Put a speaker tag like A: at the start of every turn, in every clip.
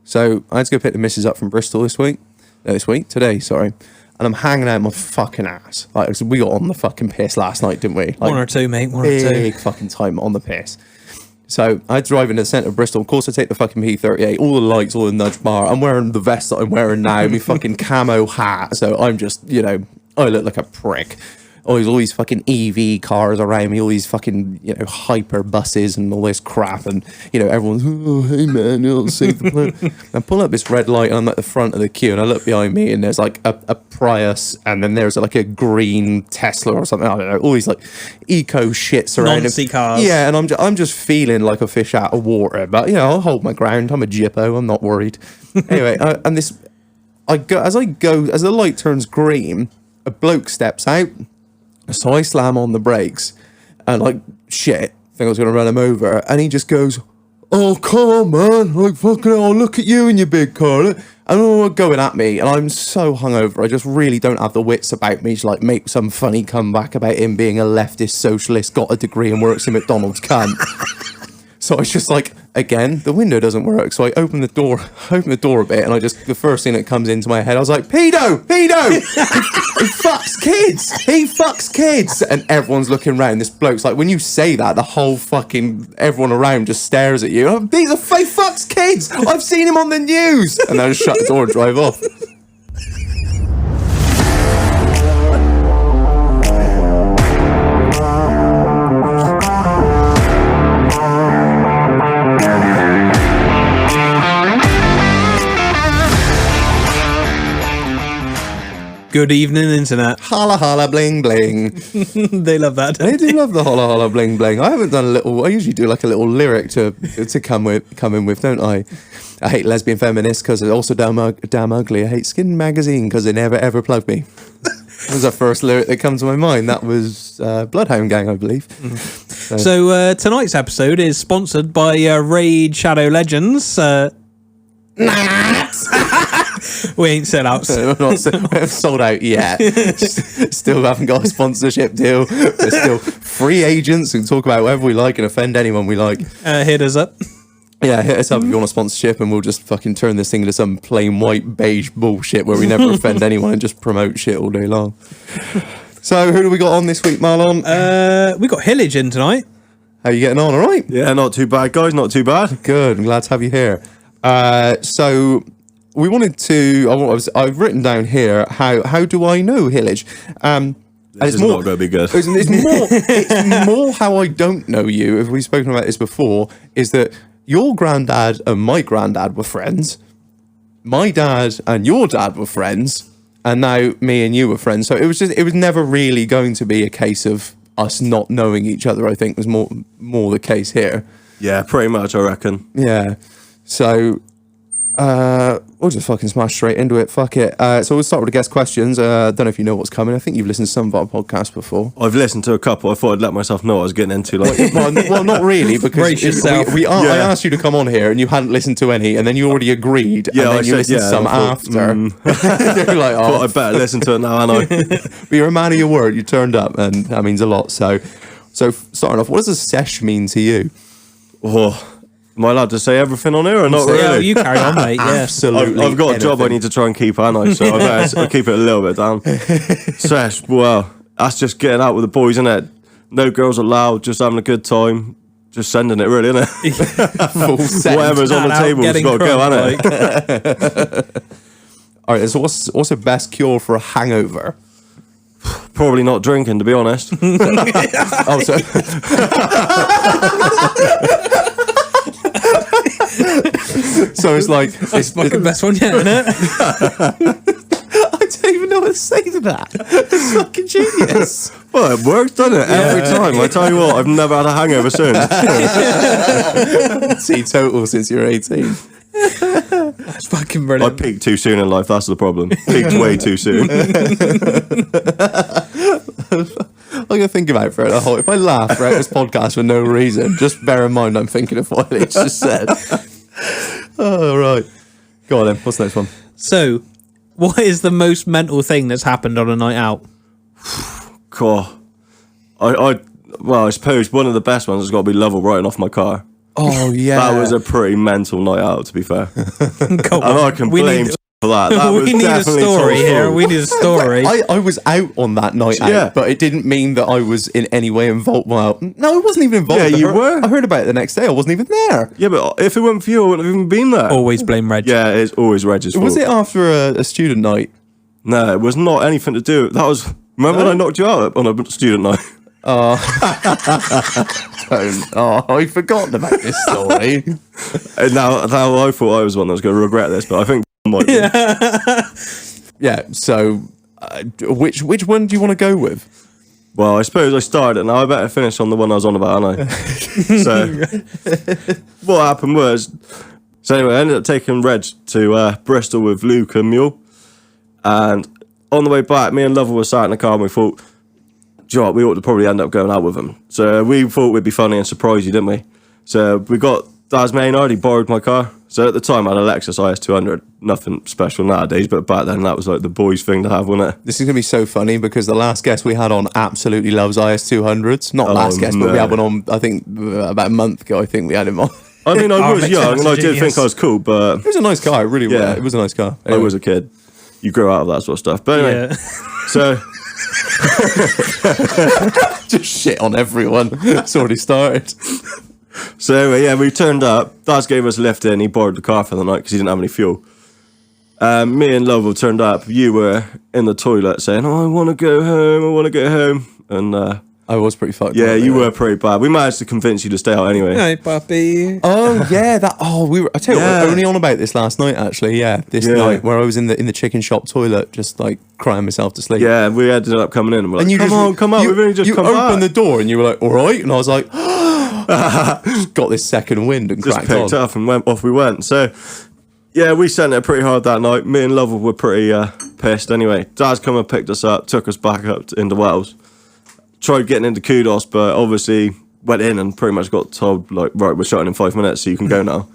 A: So I had to go pick the missus up from Bristol today, sorry. And I'm hanging out my fucking ass. Like, we got on the fucking piss last night, didn't we? Like,
B: one or two, mate. One or two.
A: Big fucking time on the piss. So I drive into the centre of Bristol. Of course, I take the fucking P38, all the lights, all the nudge bar. I'm wearing the vest that I'm wearing now, my fucking camo hat. So I'm just, I look like a prick. All these fucking EV cars around me, all these fucking, hyper buses and all this crap. And, everyone's, oh, hey man, you'll save the planet. I pull up this red light and I'm at the front of the queue and I look behind me and there's like a Prius and then there's like a green Tesla or something. I don't know, all these like eco shits around.
B: Non-C cars.
A: Yeah, and I'm just feeling like a fish out of water. But, I'll hold my ground. I'm a jippo. I'm not worried. Anyway, as the light turns green, a bloke steps out. So I slam on the brakes and think I was going to run him over. And he just goes, oh, come on, man. Like, fucking hell, look at you in your big car. And going at me. And I'm so hungover. I just really don't have the wits about me to make some funny comeback about him being a leftist socialist, got a degree and works in McDonald's cunt. So I was just again, the window doesn't work. So I open the door a bit, and the first thing that comes into my head, I was like, pedo! He fucks kids! And everyone's looking around. This bloke's like, when you say that, the whole everyone around just stares at you. He fucks kids! I've seen him on the news! And then I just shut the door and drive off.
B: Good evening, internet.
A: Holla holla bling bling.
B: They love that.
A: They do love the holla holla bling bling. I haven't done I usually do a little lyric to come in with, don't I? I hate lesbian feminists because they're also damn ugly. I hate Skin Magazine because they never ever plugged me. That was the first lyric that comes to my mind. That was Bloodhound Gang, I believe.
B: So tonight's episode is sponsored by Raid Shadow Legends. We ain't set out.
A: We haven't sold out yet. Still haven't got a sponsorship deal. We're still free agents and talk about whatever we like and offend anyone we like.
B: Hit us up.
A: Yeah, hit us up if you want a sponsorship and we'll just fucking turn this thing into some plain white beige bullshit where we never offend anyone and just promote shit all day long. So who do we got on this week, Marlon?
B: We got Hillage in tonight.
A: How you getting on, all right?
C: Yeah, not too bad, guys, not too bad.
A: Good, I'm glad to have you here. So we wanted to, I've written down here, how do I know Hillage?
C: This is not going to be good.
A: It's more how I don't know you, if we've spoken about this before, is that your granddad and my granddad were friends, my dad and your dad were friends, and now me and you were friends. So it was never really going to be a case of us not knowing each other. I think was more the case here.
C: Yeah, pretty much, I reckon.
A: Yeah. So we'll just fucking smash straight into it. Fuck it. So we'll start with the guest questions. I don't know if you know what's coming. I think you've listened to some of our podcasts before.
C: I've listened to a couple. I thought I'd let myself know what I was getting into.
A: Well, not really, because I asked you to come on here and you hadn't listened to any, and then you already agreed.
C: Yeah,
A: and then you listened to some after. You're like,
C: thought I'd better listen to it now, and I.
A: But you're a man of your word. You turned up, and that means a lot. So starting off, what does a sesh mean to you?
C: Oh. Am I allowed to say everything on here or not really?
B: Yeah, you carry on, mate. Yeah.
A: Absolutely.
C: I've got a job I need to try and keep, haven't I? So I better keep it a little bit down. Sesh, well, that's just getting out with the boys, isn't it? No girls allowed, just having a good time. Just sending it, really, isn't it?
A: Full send.
C: Whatever's on the table has got to go, hasn't it?
A: All right, so what's the best cure for a hangover?
C: Probably not drinking, to be honest.
A: Oh, so... So it's like
B: it's fucking best one yet, isn't it?
A: I don't even know what to say to that. It's fucking genius.
C: Well, it works, doesn't it? Every time. I tell you what, I've never had a hangover since.
A: Teetotal since you were 18.
B: That's fucking brilliant.
C: I peaked too soon in life, that's the problem. Peaked way too soon.
A: I'm going to think about it for the whole... If I laugh throughout this podcast for no reason, just bear in mind I'm thinking of what it just said. Oh, right. Go on then. What's the next one?
B: So, what is the most mental thing that's happened on a night out?
C: God. I suppose one of the best ones has got to be level writing off my car.
A: Oh yeah,
C: That was a pretty mental night out, to be fair.
B: Come
C: And I can blame for that. That was
B: we need a
C: definitely
B: story
C: Tom's
B: here.
C: fault.
B: We need a story.
A: I was out on that night out,
C: Yeah.
A: but it didn't mean that I was in any way involved. Well, no, I wasn't even involved.
C: Yeah, you were.
A: I heard about it the next day. I wasn't even there.
C: Yeah, but if it weren't for you, I wouldn't have even been there.
B: Always blame Reg.
C: Yeah, it's always Reg's fault.
A: Was it after a student night?
C: No, it was not anything to do. That was. Remember when I knocked you out on a student night?
A: I've forgotten about this story.
C: And now I thought I was one that was going to regret this, but I think might be.
A: Yeah. So, which one do you want to go with?
C: Well, I suppose I started it. Now I better finish on the one I was on about, aren't I? So, what happened was, anyway, I ended up taking Reg to Bristol with Luke and Mule, and on the way back, me and Lover were sat in the car and we thought, do you know what, we ought to probably end up going out with him. So we thought we'd be funny and surprise you, didn't we? So we got Dad's Maynard, he borrowed my car. So at the time I had a Lexus IS200, nothing special nowadays, but back then that was like the boys' thing to have, wasn't it?
A: This is going to be so funny because the last guest we had on absolutely loves IS200s. Not last guest, but we had one on, I think, about a month ago, I think we had him on.
C: I mean, I was
B: makes
C: young
B: sense,
C: and I did
B: genius.
C: think I was cool, but
A: It was a nice car, it really was.
C: Yeah.
A: It was a nice car.
C: I was a kid. You grow out of that sort of stuff. But anyway,
B: Yeah.
C: so
A: just shit on everyone. It's already started.
C: So anyway, yeah, we turned up. Daz gave us a lift in. He borrowed the car for the night because he didn't have any fuel. Me and Lovell turned up. You were in the toilet saying, "Oh, I want to go home. I want to go home." And
A: I was pretty fucked
C: yeah,
A: up,
C: you were pretty bad. We managed to convince you to stay out anyway.
B: Hey, puppy.
A: Oh yeah, we were. I tell you, what,
C: Yeah.
A: we were only on about this last night. Actually, yeah, this
C: Yeah.
A: night where I was in the chicken shop toilet, just like crying myself to sleep.
C: Yeah, we ended up coming in and we're like,
A: And you
C: "Come on, come out. We've only just
A: you
C: come
A: opened
C: back."
A: the door and you were like, "All right," and I was like, just got this second wind and
C: Just
A: cracked
C: picked
A: on.
C: up and off we went. So yeah, we sent it pretty hard that night. Me and Lovell were pretty pissed. Anyway, Dad's come and picked us up, took us back up into Wales. Tried getting into Kudos, but obviously went in and pretty much got told, like, right, we're shutting in 5 minutes, so you can go now.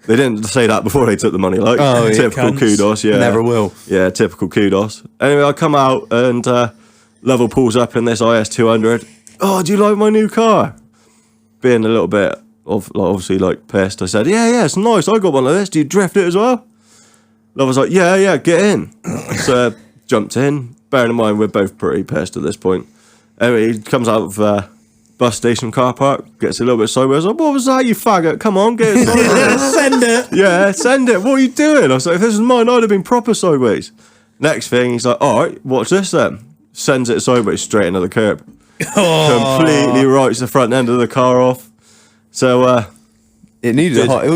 C: They didn't say that before they took the money, like,
A: Oh, yeah,
C: typical
B: cunts.
C: Kudos, yeah.
A: Never will.
C: Yeah, typical Kudos. Anyway, I come out and Lovell pulls up in this IS200. "Oh, do you like my new car?" Being a little bit, of, like, obviously, like, pissed, I said, yeah, it's nice, I got one of this, do you drift it as well? Lovell's like, yeah, get in. So, jumped in. Bearing in mind, we're both pretty pissed at this point. Anyway, he comes out of bus station car park, gets a little bit sideways. Like, "What was that, you faggot? Come on, get it sideways."
B: Send it.
C: Yeah, send it. What are you doing? I was like, if this was mine, I'd have been proper sideways. Next thing, he's like, all right, watch this then. Sends it sideways straight into the curb. Completely writes the front end of the car off. So,
A: It needed
C: Did-
A: a hot.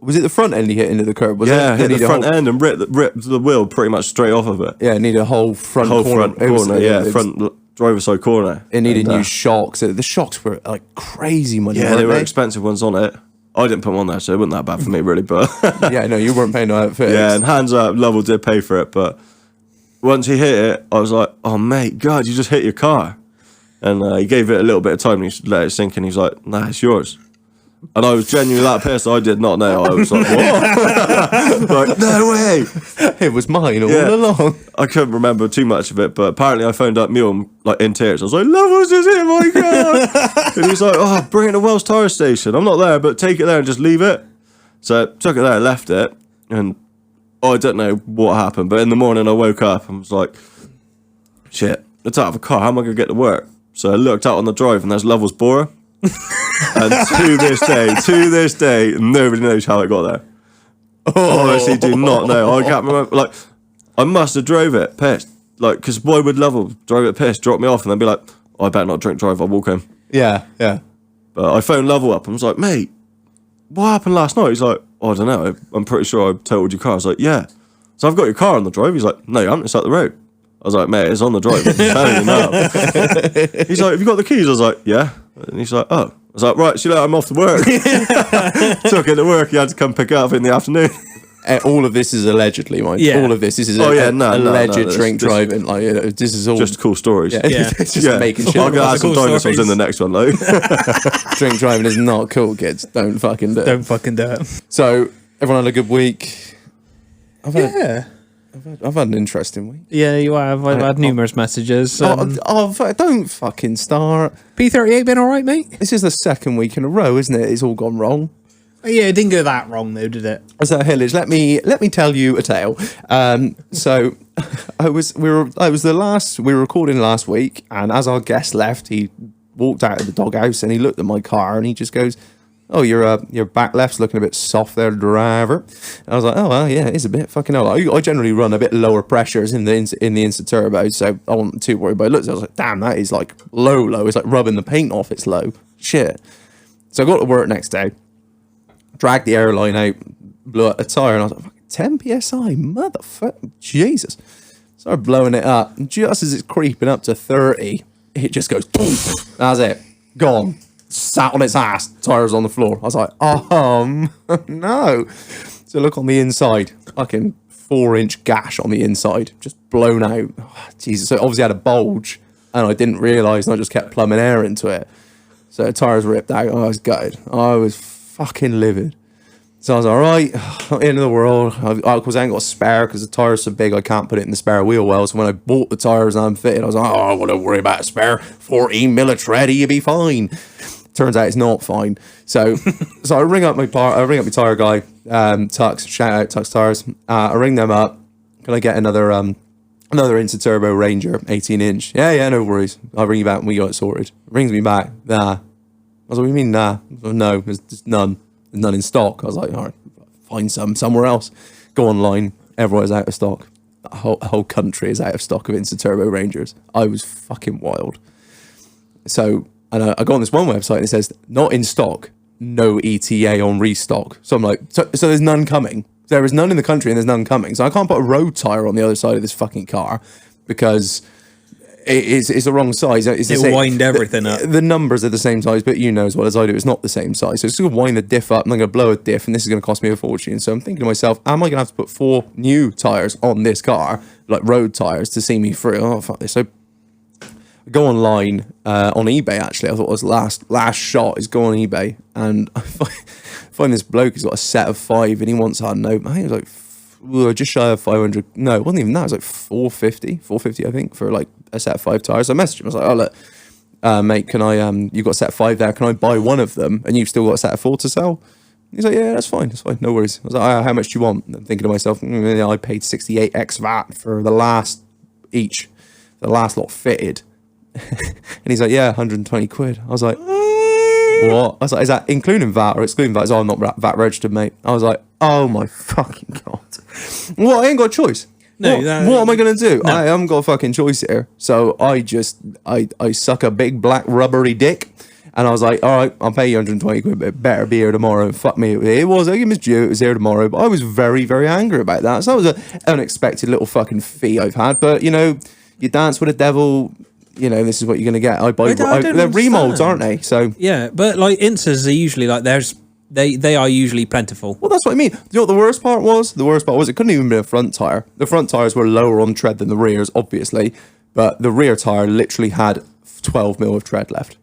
A: Was it the front end he hit into the curb? Was
C: yeah,
A: it?
C: hit
A: It
C: the
A: needed a
C: front
A: whole-
C: end and ripped the wheel pretty much straight off of it.
A: Yeah, it needed a whole front
C: Whole
A: corner.
C: front corner,
A: it was-
C: front driver's side corner.
A: It needed
C: And,
A: new shocks. The shocks were like crazy money.
C: Yeah,
A: weren't
C: they were expensive ones on it. I didn't put them on there, so it wasn't that bad for me, really. But
A: Yeah, no, you weren't paying no outfit.
C: yeah, and hands up, Lovell did pay for it. But once he hit it, I was like, "Oh, mate, God, you just hit your car." And he gave it a little bit of time and he let it sink and he's like, "Nah, it's yours." And I was genuinely that pissed. I did not know. I was like, "What?" Like, no way.
A: It was mine all
C: Yeah.
A: along.
C: I couldn't remember too much of it, but apparently I phoned up Mule like in tears. I was like, "Lovell's just hit my car." And he's like, "Oh, bring it to Wells Tire Station. I'm not there, but take it there and just leave it." So took it there, left it, and I don't know what happened. But in the morning I woke up and was like, "Shit, it's out of a car. How am I gonna get to work?" So I looked out on the drive and there's Lovell's Bora. And to this day, nobody knows how it got there. Honestly, do not know. I can't remember. Like, I must have drove it pissed. Like, because why would Lovell drive it pissed, drop me off, and then be like, "Oh, I better not drink drive. I'll walk home."
A: Yeah.
C: But I phoned Lovell up and was like, "Mate, what happened last night?" He's like, "Oh, I don't know. I'm pretty sure I totaled your car." I was like, "Yeah." So I've got your car on the drive. He's like, "No, you haven't. It's up the road." I was like, "Mate, it's on the drive. I'm telling you now." He's like, "Have you got the keys?" I was like, "Yeah." And he's like, "Oh." I was like, "Right, see you later, I'm off to work." Took it to work. He had to come pick it up in the afternoon.
A: All of this is allegedly, Mike.
B: Yeah.
A: All of this is
C: Oh, yeah, no,
A: alleged
C: this-
A: drink
C: this-
A: driving. Like, this is all
C: Just cool stories.
A: Yeah,
B: Yeah.
A: just making
C: I'm
A: sure.
C: going to add some
B: Cool
C: dinosaurs in
B: stories.
C: the next one, though.
A: Drink driving is not cool, kids. Don't fucking do it.
B: Don't fucking do it.
A: So everyone had a good week.
B: Yeah.
A: I've had an interesting week.
B: Yeah, you have. I've had numerous messages.
A: Don't fucking start.
B: P38 been all right, mate?
A: This is the second week in a row, isn't it? It's all gone wrong.
B: Yeah, it didn't go that wrong though, did it?
A: So Hillage, let me tell you a tale. So we were recording last week, and as our guest left, he walked out of the doghouse and he looked at my car and he just goes, "Oh, your back left's looking a bit soft there, driver." And I was like, "Oh well, yeah, it's a bit fucking hell." I generally run a bit lower pressures in the Insta Turbo, so I wasn't too worried. But I looked, I was like, "Damn, that is like low. It's like rubbing the paint off. It's low. Shit." So I got to work next day. Dragged the airline out, blew out a tyre, and I was like, 10 psi, motherfucker, Jesus. Started blowing it up, and just as it's creeping up to 30, it just goes, boom. That's it, gone. Sat on its ass, tyres on the floor. I was like, no. So look on the inside, fucking 4-inch gash on the inside, just blown out. Oh, Jesus, so it obviously had a bulge, and I didn't realise, and I just kept plumbing air into it. So the tyres ripped out, I was gutted. I was fucking livid. So I was all right, end of the world. Because I ain't got a spare because the tyre's so big I can't put it in the spare wheel well. So when I bought the tyres and I'm fitted, I was like, oh, well, don't worry about a spare. 14 mil of tread, you'll be fine. Turns out it's not fine. So I ring up my tyre guy, Tux, shout out Tux Tyres. I ring them up. Can I get another Insta Turbo Ranger 18-inch? Yeah, no worries. I'll ring you back when we got it sorted. Rings me back. Nah. I was like, what do you mean, nah? Like, no, there's just none. There's none in stock. I was like, all right, find some somewhere else. Go online. Everyone's out of stock. The whole country is out of stock of Insta Turbo Rangers. I was fucking wild. So, and I go on this one website and it says, not in stock, no ETA on restock. So I'm like, so there's none coming. There is none in the country and there's none coming. So I can't put a road tyre on the other side of this fucking car because it's the wrong size.
B: It'll wind everything up.
A: The numbers are the same size, but you know as well as I do, it's not the same size. So it's going to wind the diff up, and I'm going to blow a diff, and this is going to cost me a fortune. So I'm thinking to myself, am I going to have to put 4 new tyres on this car, like road tyres, to see me through? Oh, fuck this. So I go online, on eBay, actually. I thought it was last shot is go on eBay, and I find this bloke who's got a set of 5, and he wants, I don't know, I think it was like just shy of 500. No, it wasn't even that. It was like 450, I think, for like a set of 5 tyres. So I messaged him. I was like, oh, look, mate, can I, you've got a set of 5 there. Can I buy one of them? And you've still got a set of 4 to sell? He's like, yeah, that's fine. No worries. I was like, how much do you want? And I'm thinking to myself, I paid 68 ex VAT for the last lot fitted. And he's like, yeah, 120 quid. I was like, what? I was like, is that including VAT or excluding VAT? He's like, oh, I'm not VAT registered, mate. I was like, oh my fucking God. Well, I ain't got a choice. No, what am I going to do? No. I haven't got a fucking choice here. So I suck a big black rubbery dick. And I was like, all right, I'll pay you 120 quid, but it better be here tomorrow. Fuck me. It was, I give him his due, it was here tomorrow. But I was very, very angry about that. So that was an unexpected little fucking fee I've had. But, you know, you dance with the devil, you know, this is what you're going to get. They're remolds, aren't they? So
B: yeah, but like Instas are usually like, they are usually plentiful.
A: Well, that's what I mean. You know what the worst part was? The worst part was it couldn't even be a front tyre. The front tyres were lower on tread than the rears, obviously. But the rear tyre literally had 12 mil of tread left.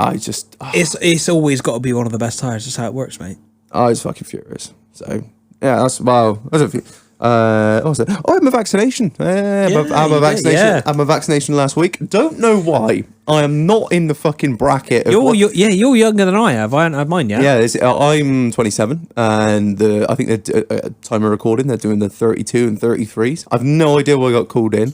B: It's always got to be one of the best tyres. That's how it works, mate.
A: I was fucking furious. So, yeah, that's a few. What was it? Oh, I'm a vaccination. I'm a vaccination. Yeah. I'm a vaccination last week. Don't know why. I am not in the fucking bracket.
B: You're younger than I have. I haven't had mine yet.
A: Yeah, I'm 27, and I think the time of recording, they're doing the 32 and 33s. I've no idea why I got called in.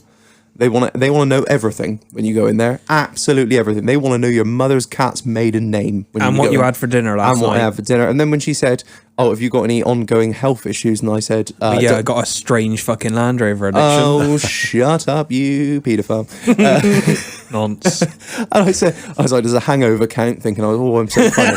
A: They want to know everything when you go in there. Absolutely everything. They want to know your mother's cat's maiden name.
B: And what you had for dinner last night.
A: And what I had for dinner. And then when she said, oh, have you got any ongoing health issues? And I said...
B: I got a strange fucking Land Rover addiction.
A: Oh, shut up, you paedophile.
B: Nonce.
A: And I was like, does a hangover count? Thinking, I'm so funny.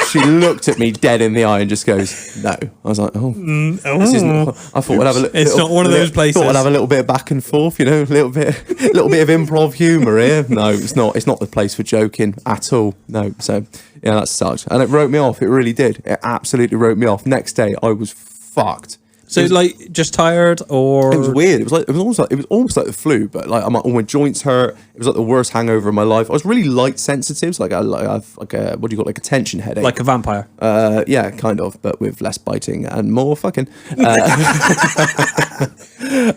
A: She looked at me dead in the eye and just goes, no. I was like, this isn't... I thought we'd have a little...
B: It's not one of those places.
A: I thought I'd have a little bit of back and forth, you know, a little bit of improv humour here. No, it's not. It's not the place for joking at all. No, so... Yeah, that sucked. And it wrote me off. It really did. It absolutely wrote me off. Next day, I was fucked.
B: So like just tired, or
A: It was weird. It was almost like the flu, but like all my joints hurt. It was like the worst hangover of my life. I was really light sensitive, so I have like a what do you call it, like a tension headache,
B: like a vampire?
A: Yeah, kind of, but with less biting and more fucking.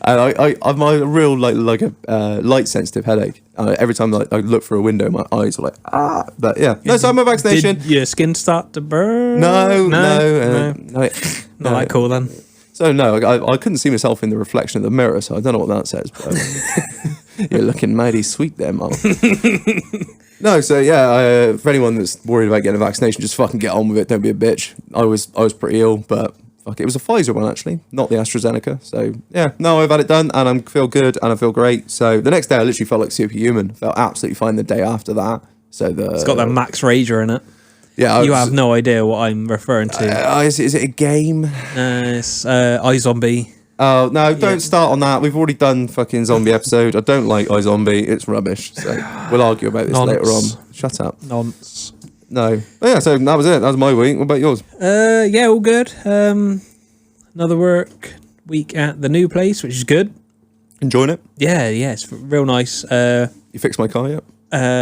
A: And I'm a real like a light sensitive headache. Every time I look through a window, my eyes are like But yeah, no. So I'm a vaccination.
B: Did your skin start to burn?
A: No.
B: Not that cool then.
A: So no, I couldn't see myself in the reflection of the mirror, so I don't know what that says. But you're looking mighty sweet there, Mom. No, so yeah, for anyone that's worried about getting a vaccination, just fucking get on with it. Don't be a bitch. I was pretty ill, but fuck, it was a Pfizer one actually, not the AstraZeneca. So yeah, no, I've had it done, and I feel good, and I feel great. So the next day, I literally felt like superhuman. Felt absolutely fine the day after that. So
B: it's got that Max Rager in it.
A: Yeah,
B: you have no idea what I'm referring to.
A: Is it a game?
B: It's iZombie.
A: Oh no! Don't start on that. We've already done fucking zombie episode. I don't like iZombie. It's rubbish. So we'll argue about this later on. Shut up.
B: Nonce.
A: No. But yeah. So that was it. That was my week. What about yours?
B: Yeah, all good. Another work week at the new place, which is good.
A: Enjoying it?
B: Yeah, it's real nice.
A: You fixed my car yet?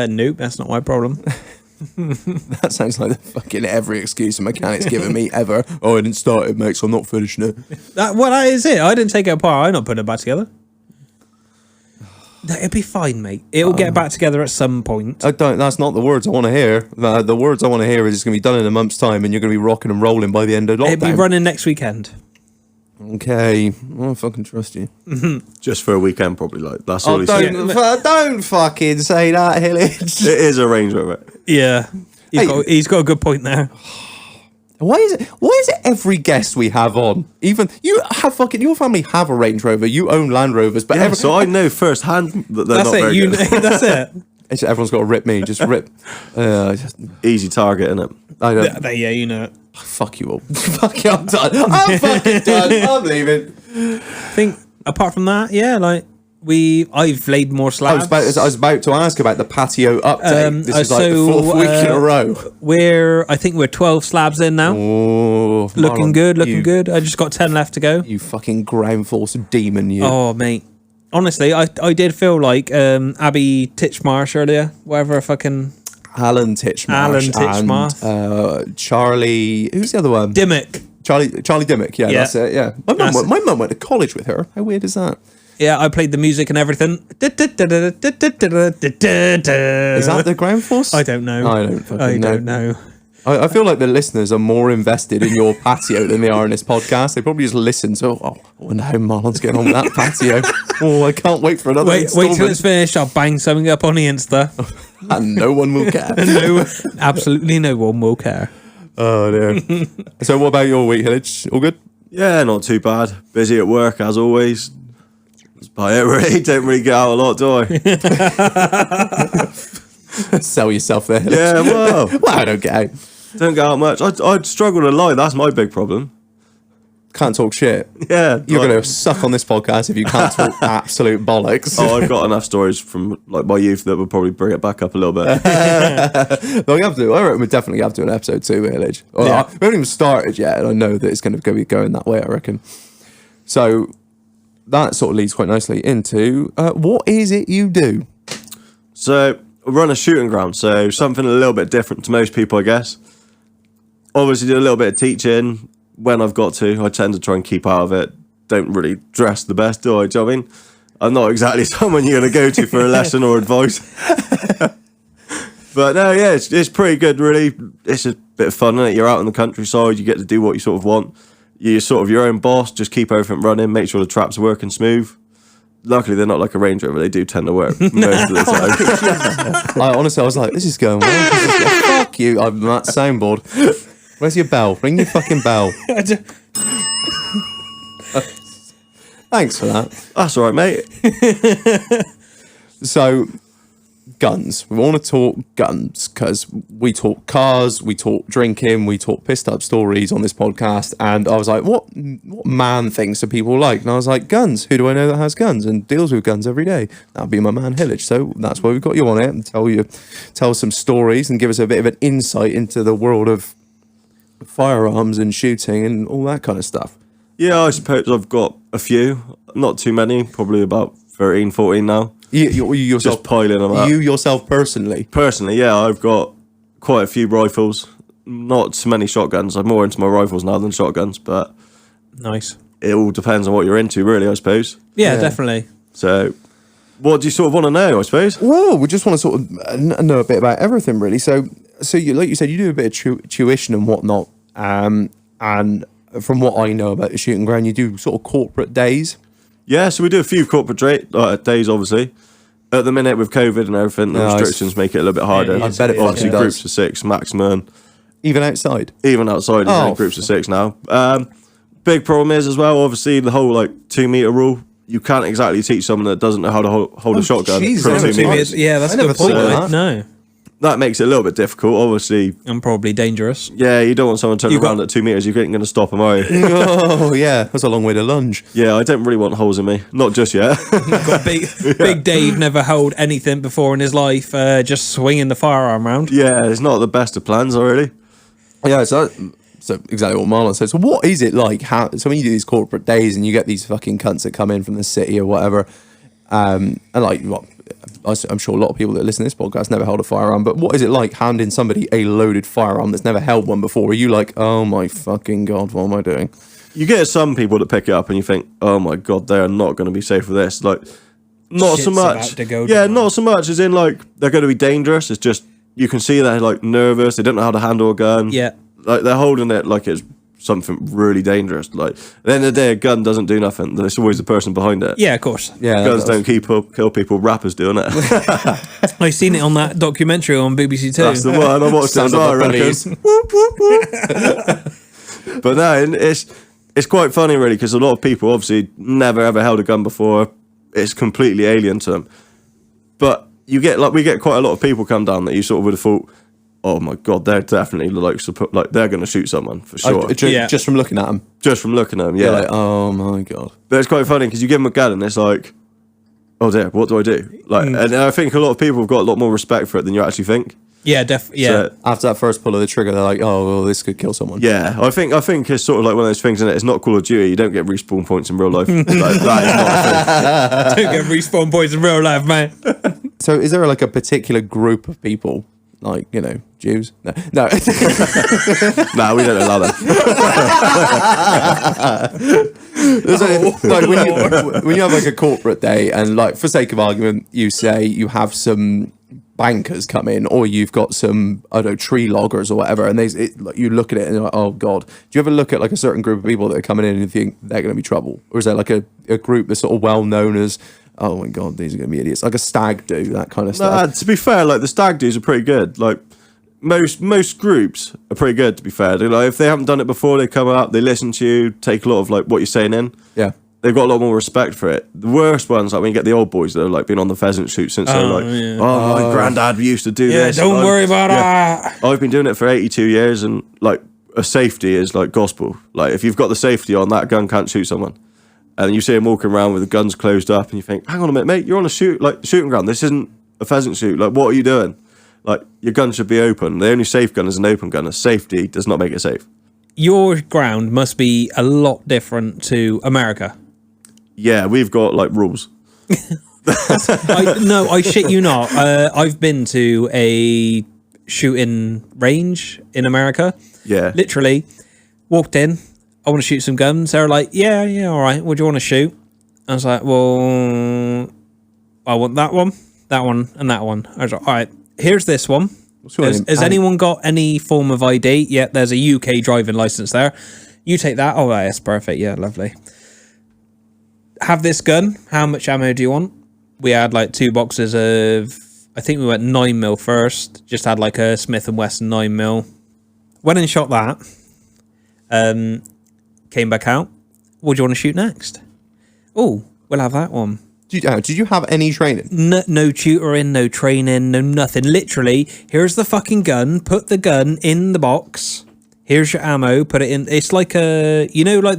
B: Nope, that's not my problem.
A: That sounds like the fucking every excuse a mechanic's given me ever. Oh, I didn't start it, mate, so I'm not finishing it.
B: That is it. I didn't take it apart. I'm not putting it back together. It'll be fine, mate. It'll get back together at some point.
A: I don't. That's not the words I want to hear. The words I want to hear is it's going to be done in a month's time, and you're going to be rocking and rolling by the end of lockdown.
B: It'll be running next weekend.
A: Okay, I fucking trust you.
C: Just for a weekend, probably. Like that's all he said.
A: Don't fucking say that, Hillage.
C: It is a Range Rover.
B: Yeah, he's got a good point there.
A: Why is it every guest we have on, even you have fucking your family have a Range Rover, you own Land Rovers, but
C: so I know firsthand that they're not very good.
B: That's it.
A: Everyone's got to rip me, just rip.
C: Easy target, innit?
A: I don't.
B: Yeah, you know it.
A: Fuck you all. Fuck you, I'm done. I'm fucking done. I'm leaving.
B: I think apart from that, yeah, like I've laid more slabs.
A: I was about to ask about the patio update. This is like the fourth week in a row.
B: I think we're 12 slabs in now.
A: Oh,
B: looking good. I just got 10 left to go.
A: You fucking ground force demon, you.
B: Oh, mate. Honestly, I did feel like Abby Titchmarsh earlier, whatever fucking...
A: Alan Titchmarsh. And Charlie... Who's the other one?
B: Dimmock.
A: Charlie Dimmock, yeah, that's it, yeah. My mum went to college with her. How weird is that?
B: Yeah, I played the music and everything. Is
A: that the ground force?
B: I don't know.
A: I don't know. I feel like the listeners are more invested in your patio than they are in this podcast. They probably just listen to, I wonder how Marlon's getting on with that patio. Oh, I can't wait for another
B: Wait till it's finished. I'll bang something up on the Insta.
A: And no one will care.
B: No, absolutely no one will care.
A: Oh, dear. So what about your week, Hillage? All good?
C: Yeah, not too bad. Busy at work, as always. That's about it, really. Don't really get out a lot, do I?
A: Sell yourself there, Hillage.
C: Yeah, well.
A: I don't get out.
C: Don't get out much. I'd struggle to lie. That's my big problem.
A: Can't talk shit.
C: Yeah.
A: You're going to suck on this podcast if you can't talk absolute bollocks.
C: Oh, I've got enough stories from like my youth that would probably bring it back up a little bit.
A: I reckon we definitely have to do an episode 2, Hillage. We haven't even started yet, and I know that it's going to be going that way, I reckon. So that sort of leads quite nicely into what is it you do?
C: So I run a shooting ground, so something a little bit different to most people, I guess. Obviously do a little bit of teaching when I've got to. I tend to try and keep out of it. Don't really dress the best, do I? Do you know what I mean? I'm not exactly someone you're going to go to for a lesson or advice. But no, yeah, it's pretty good, really. It's a bit of fun, isn't it? You're out in the countryside, you get to do what you sort of want. You're sort of your own boss, just keep everything running, make sure the traps are working smooth. Luckily, they're not like a Range Rover. They do tend to work most of the time.
A: Honestly, I was like, this is going well. Fuck you. I'm that soundboard. Where's your bell? Ring your fucking bell. Thanks for that.
C: That's all right, mate.
A: So, guns. We want to talk guns because we talk cars, we talk drinking, we talk pissed up stories on this podcast. And I was like, what man things do people like? And I was like, guns. Who do I know that has guns and deals with guns every day? That'd be my man Hillage. So that's why we've got you on it and tell some stories and give us a bit of an insight into the world of firearms and shooting and all that kind of stuff.
C: Yeah, I suppose I've got a few. Not too many, probably about 13, 14 now.
A: You yourself,
C: Just piling them up.
A: you yourself personally.
C: Personally, yeah, I've got quite a few rifles. Not too many shotguns. I'm more into my rifles now than shotguns, but
B: Nice.
C: it all depends on what you're into, really, I suppose.
B: Yeah,
A: Yeah.
B: definitely.
C: So, what do you sort of want to know, I suppose?
A: Well, we just want to sort of know a bit about everything, really. So you, like you said, you do a bit of tuition and whatnot. And from what I know about the shooting ground, you do sort of corporate days.
C: Yeah, so we do a few corporate days, obviously. At the minute, with COVID and everything, the
A: No,
C: restrictions make it a little bit harder.
B: Yeah,
A: I bet it
C: Obviously,
A: fucking
C: groups
A: does.
C: of 6 maximum.
A: Even outside.
C: Even outside,
A: Oh,
C: like groups of 6 now. Big problem is as well, obviously, the whole 2 meter rule. You can't exactly teach someone that doesn't know how to hold a shotgun
A: Jesus,
C: from
A: I
C: 2
A: never
C: meters.
A: seen
B: Yeah, that's
A: I
B: a
A: never
B: good point.
A: thought of
B: mate.
A: that.
B: No,
C: That makes it a little bit difficult, obviously.
B: and probably dangerous.
C: Yeah, you don't want someone turning
B: You got-
C: around at 2 meters. You ain't going to stop them, are you?
A: Oh, yeah. That's a long way to lunge.
C: Yeah, I don't really want holes in me. Not just yet.
B: Got big Dave never held anything before in his life, just swinging the firearm around.
C: Yeah, it's not the best of plans, already.
A: Yeah, so exactly what Marlon said. So what is it like? So when you do these corporate days and you get these fucking cunts that come in from the city or whatever, and I'm sure a lot of people that listen to this podcast never held a firearm, but what is it like handing somebody a loaded firearm that's never held one before? Are you like, oh my fucking God, what am I doing?
C: You get some people that pick it up and you think, oh my God, they are not going to be safe with this. Not so
B: Shit's
C: much.
B: about to go
C: Yeah,
B: down.
C: not so much as in they're going to be dangerous. It's just, you can see they're nervous. They don't know how to handle a gun.
B: Yeah.
C: They're holding it like it's something really dangerous. At the end of the day, a gun doesn't do nothing. Then it's always the person behind it.
B: Yeah, of course.
A: Yeah,
C: Guns don't kill people. Rappers doing it.
B: I seen it on that documentary on BBC Two.
C: That's the one. I watched it as
A: Sound
C: well,
A: of
C: I
A: the
C: reckon. But no, it's quite funny, really, because a lot of people obviously never ever held a gun before. It's completely alien to them. But we get quite a lot of people come down that you sort of would have thought, oh my God, they're definitely they're going to shoot someone for sure.
B: Yeah.
A: Just from looking at them.
C: Just from looking at them,
A: You're
C: yeah.
A: like, oh my God.
C: But it's quite funny because you give them a gun and it's like, oh dear, what do I do? And I think a lot of people have got a lot more respect for it than you actually think.
B: Yeah, yeah.
C: So,
A: After that first pull of the trigger, they're like, oh, well, this could kill someone.
C: yeah, I think it's sort of like one of those things, and it's not Call of Duty. You don't get respawn points in real life. That is not a thing.
B: Don't get respawn points in real life, man.
A: So is there like a particular group of people, like, Jews? No.
C: Nah, we don't allow that.
A: When you have like a corporate day and like for sake of argument, you say you have some bankers come in or you've got some, I don't know, tree loggers or whatever, and you look at it and you're like, oh God. Do you ever look at like a certain group of people that are coming in and you think they're going to be trouble? Or is there like a group that's sort of well known as, oh my God, these are going to be idiots, like a stag do, that kind of
C: Nah,
A: stuff?
C: to be fair, the stag dudes are pretty good. Most groups are pretty good, to be fair. If they haven't done it before, they come out, they listen to you, take a lot of what you're saying in.
A: Yeah.
C: They've got a lot more respect for it. The worst ones, when you get the old boys that have been on the pheasant shoot since they're
B: yeah.
C: oh, my granddad used to do
B: Yeah,
C: this.
B: don't worry about that.
C: I've been doing it for 82 years, and a safety is gospel. If you've got the safety on, that gun can't shoot someone. And you see them walking around with the guns closed up, and you think, hang on a minute, mate, you're on a shooting ground. This isn't a pheasant shoot. What are you doing? Your gun should be open. The only safe gun is an open gun. A safety does not make it safe.
B: Your ground must be a lot different to America.
C: Yeah, we've got rules.
B: I shit you not. I've been to a shooting range in America.
C: Yeah.
B: Literally, walked in. I want to shoot some guns. They were like, yeah, all right. What do you want to shoot? I was like, well, I want that one, and that one. I was like, all right, here's this one. Has anyone got any form of ID? Yeah, there's a UK driving license there. You take that. Oh, that's perfect. Yeah, lovely. Have this gun. How much ammo do you want? We had 2 boxes of, I think we went 9mm first. Just had a Smith & Wesson 9mm. Went and shot that. Came back out. What do you want to shoot next? Oh, we'll have that one.
A: Did you have any training?
B: No tutoring, no training, no nothing. Literally, here's the fucking gun. Put the gun in the box. Here's your ammo. Put it in. It's like the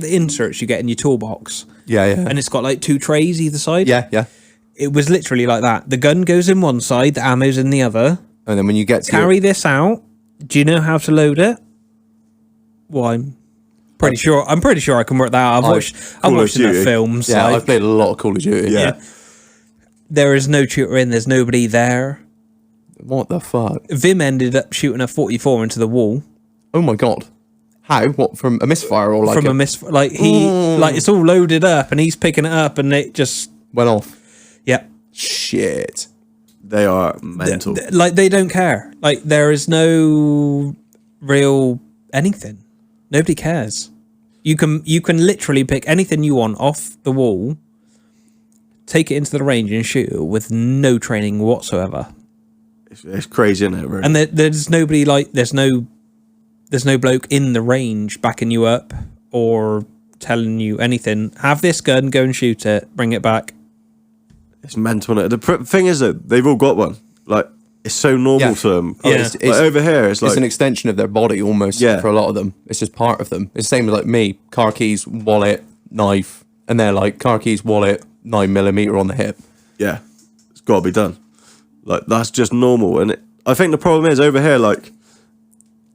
B: inserts you get in your toolbox.
A: Yeah.
B: And it's got 2 trays either side.
A: Yeah.
B: It was literally like that. The gun goes in one side, the ammo's in the other.
A: And then when you get to
B: Carry this out. Do you know how to load it? Well, I'm pretty sure I can work that out. I've watched enough films.
A: Yeah,
B: like,
A: I've played a lot of Call of Duty.
C: Yeah.
B: there is no tutor in. There's nobody there.
A: What the fuck?
B: Vim ended up shooting a 44 into the wall.
A: Oh my god. How? What, from a misfire or like
B: From a misfire? Like it's all loaded up and he's picking it up and it just
A: went off?
B: yeah.
A: Shit.
C: They are mental.
B: Like they don't care. Like there is no real anything. Nobody cares. You can literally pick anything you want off the wall, take it into the range and shoot it with no training whatsoever.
C: It's crazy, isn't it? Really?
B: And there's nobody like there's no bloke in the range backing you up or telling you anything. Have this gun, go and shoot it, bring it back.
C: It's mental, isn't it? The thing is that they've all got one. Like, it's so normal to them.
B: Yeah.
C: It's over here, it's like...
A: It's an extension of their body almost for a lot of them. It's just part of them. It's the same as like me. Car keys, wallet, knife. And they're like car keys, wallet, 9mm on the hip.
C: Yeah. It's got to be done. Like, that's just normal. And I think the problem is over here, like...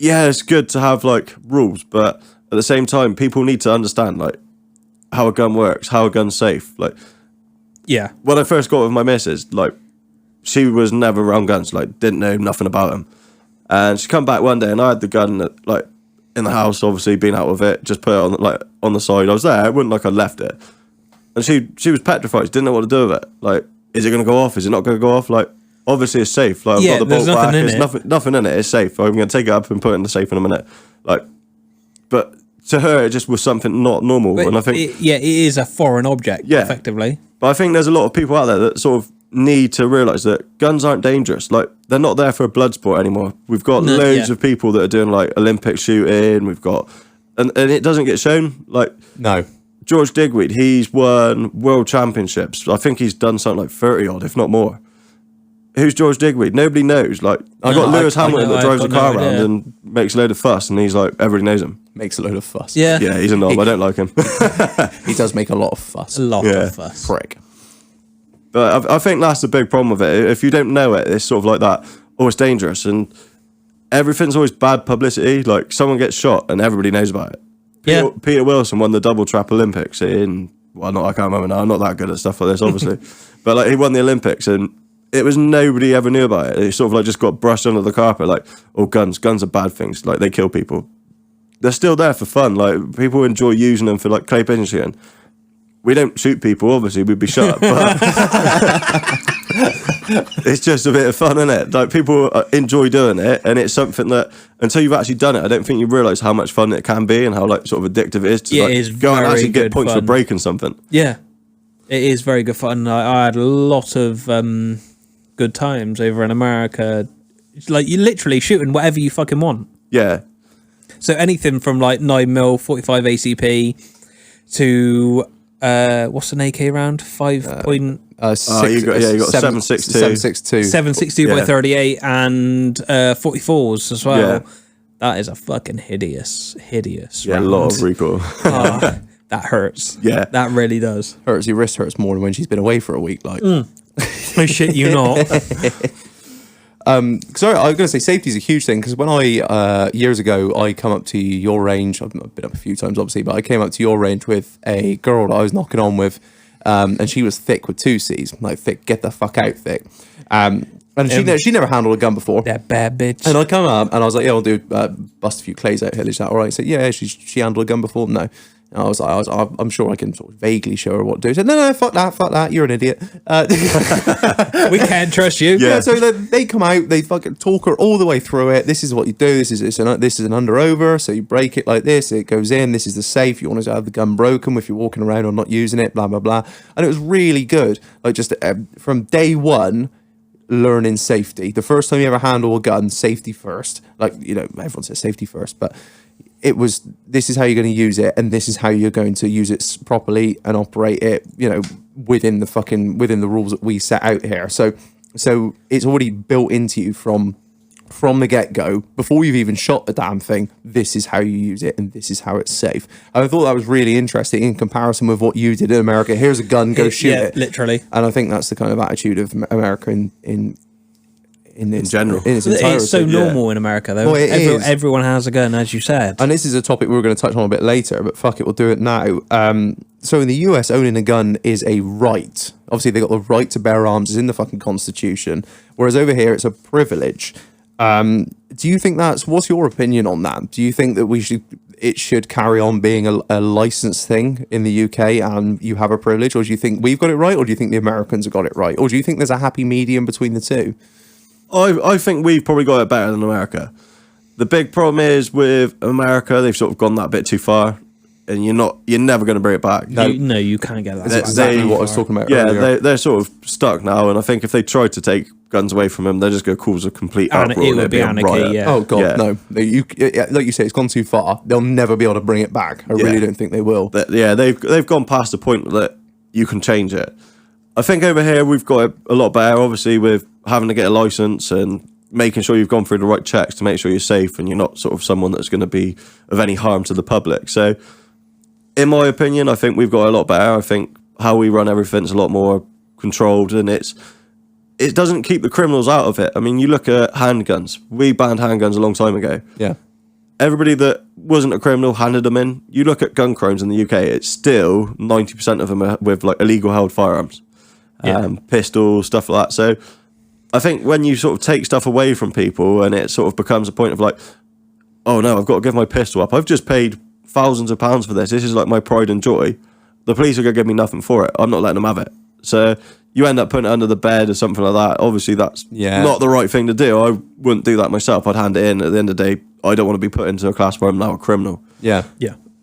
C: Yeah, it's good to have, like, rules. But at the same time, people need to understand, like, how a gun works, how a gun's safe. Like...
B: Yeah.
C: When I first got with my missus, like, she was never around guns, like, didn't know nothing about them. And she come back one day and I had the gun, like, in the house, obviously, been out with it, just put it on, like, on the side. I was there, it wasn't like I left it. And she was petrified, she didn't know what to do with it. Like, is it going to go off? Is it not going to go off? Like, obviously it's safe. Like, I've got the bolt back, there's nothing in it, it's safe. I'm going to take it up and put it in the safe in a minute. Like, but to her, it just was something not normal.
B: But
C: and I think...
B: it is a foreign object, effectively.
C: But I think there's a lot of people out there that sort of need to realise that guns aren't dangerous. Like, they're not there for a blood sport anymore. We've got loads of people that are doing, like, Olympic shooting. We've got... And it doesn't get shown. Like...
A: No.
C: George Digweed, he's won world championships. I think he's done something like 30-odd, if not more. Who's George Digweed? Nobody knows. Like, I've got Lewis Hamilton that drives a car around and makes a load of fuss, and he's like, everybody knows him.
A: Makes a load of fuss.
B: Yeah.
C: Yeah, he's a knob. I don't like him.
A: He does make a lot of fuss.
B: A lot of fuss.
A: Prick.
C: But I think that's the big problem with it. If you don't know it, it's sort of like that. Oh, it's dangerous. And everything's always bad publicity. Like, someone gets shot and everybody knows about it. Peter Wilson won the double trap Olympics in... Well, I can't remember now. I'm not that good at stuff like this, obviously. But, like, he won the Olympics and it was nobody ever knew about it. It sort of, like, just got brushed under the carpet. Like, oh, guns are bad things. Like, they kill people. They're still there for fun. Like, people enjoy using them for, like, clay pigeon shooting. We don't shoot people, obviously, we'd be shot. But it's just a bit of fun, isn't it? Like, people enjoy doing it, and it's something that, until you've actually done it, I don't think you realise how much fun it can be and how, like, sort of addictive it is to like,
B: it is
C: go and actually get points
B: fun.
C: for breaking something.
B: Yeah. It is very good fun. I had a lot of good times over in America. It's like, you're literally shooting whatever you fucking want.
C: Yeah.
B: So anything from, like, 9mm, 45 ACP to... what's an AK round? 5 point...
C: you got 7.62.
B: 7.62 by 38 and 44s as well.
C: Yeah.
B: That is a fucking hideous
C: Yeah,
B: round.
C: a lot of recoil.
B: That hurts.
C: Yeah.
B: That really does.
A: Hurts. Your wrist hurts more than when she's been away for a week. Like,
B: I shit you not.
A: Sorry, I was going to say safety is a huge thing because when I years ago I come up to your range. I've been up a few times, obviously, but I came up to your range with a girl that I was knocking on with, and she was thick with 2 C's, like thick, get the fuck out thick. And she never handled a gun before.
B: That bad bitch.
A: And I come up and I was like, yeah, I'll do bust a few clays out, Hillage. That all right? She said, yeah, she handled a gun before. No. And I was like, I'm sure I can sort of vaguely show her what to do. She said, no, fuck that, you're an idiot.
B: We can't trust you.
A: Yeah, so they come out, they fucking talk her all the way through it. This is what you do. This is an under over. So you break it like this. It goes in. This is the safe. You want to have the gun broken if you're walking around or not using it. Blah blah blah. And it was really good. Like just from day one, learning safety. The first time you ever handle a gun, safety first. Like, you know, everyone says safety first, but it was, this is how you're going to use it, and this is how you're going to use it properly and operate it, you know, within the rules that we set out here. So it's already built into you from the get-go, before you've even shot the damn thing. This is how you use it, and this is how it's safe. And I thought that was really interesting in comparison with what you did in America. Here's a gun, go shoot it.
B: Literally.
A: And I think that's the kind of attitude of America in in
C: general.
A: in its entirety.
B: It's so normal in America, though.
A: Well, it is.
B: Everyone has a gun, as you said.
A: And this is a topic we were going to touch on a bit later, but fuck it, we'll do it now. So in the US, owning a gun is a right. Obviously, they got the right to bear arms is in the fucking Constitution, whereas over here it's a privilege. Do you think what's your opinion on that? Do you think that it should carry on being a licensed thing in the UK and you have a privilege, or do you think we've got it right, or do you think the Americans have got it right, or do you think there's a happy medium between the two?
C: I think we've probably got it better than America. The big problem is with America, they've sort of gone that bit too far, and you're never going to bring it back.
B: No, you can't get that.
A: That's exactly what I was talking about
C: Yeah,
A: earlier.
C: they're sort of stuck now, and I think if they tried to take guns away from them, they're just going to cause a complete uproar.
B: It would be anarchy,
C: riot.
B: yeah.
A: Oh god,
C: Yeah.
A: no! Like you say, it's gone too far. They'll never be able to bring it back. I really don't think they will.
C: They've gone past the point that you can change it. I think over here we've got it a lot better, obviously, with having to get a license and making sure you've gone through the right checks to make sure you're safe and you're not sort of someone that's going to be of any harm to the public. So, in my opinion, I think we've got a lot better. I think how we run everything's a lot more controlled, and it doesn't keep the criminals out of it. I mean, you look at handguns. We banned handguns a long time ago.
A: Yeah.
C: Everybody that wasn't a criminal handed them in. You look at gun crimes in the UK, it's still 90% of them are with like illegal held firearms, pistols, stuff like that. So I think when you sort of take stuff away from people and it sort of becomes a point of like, oh no, I've got to give my pistol up. I've just paid thousands of pounds for this. This is like my pride and joy. The police are going to give me nothing for it. I'm not letting them have it. So you end up putting it under the bed or something like that. Obviously, that's not the right thing to do. I wouldn't do that myself. I'd hand it in. At the end of the day, I don't want to be put into a class where I'm now a criminal.
A: Yeah.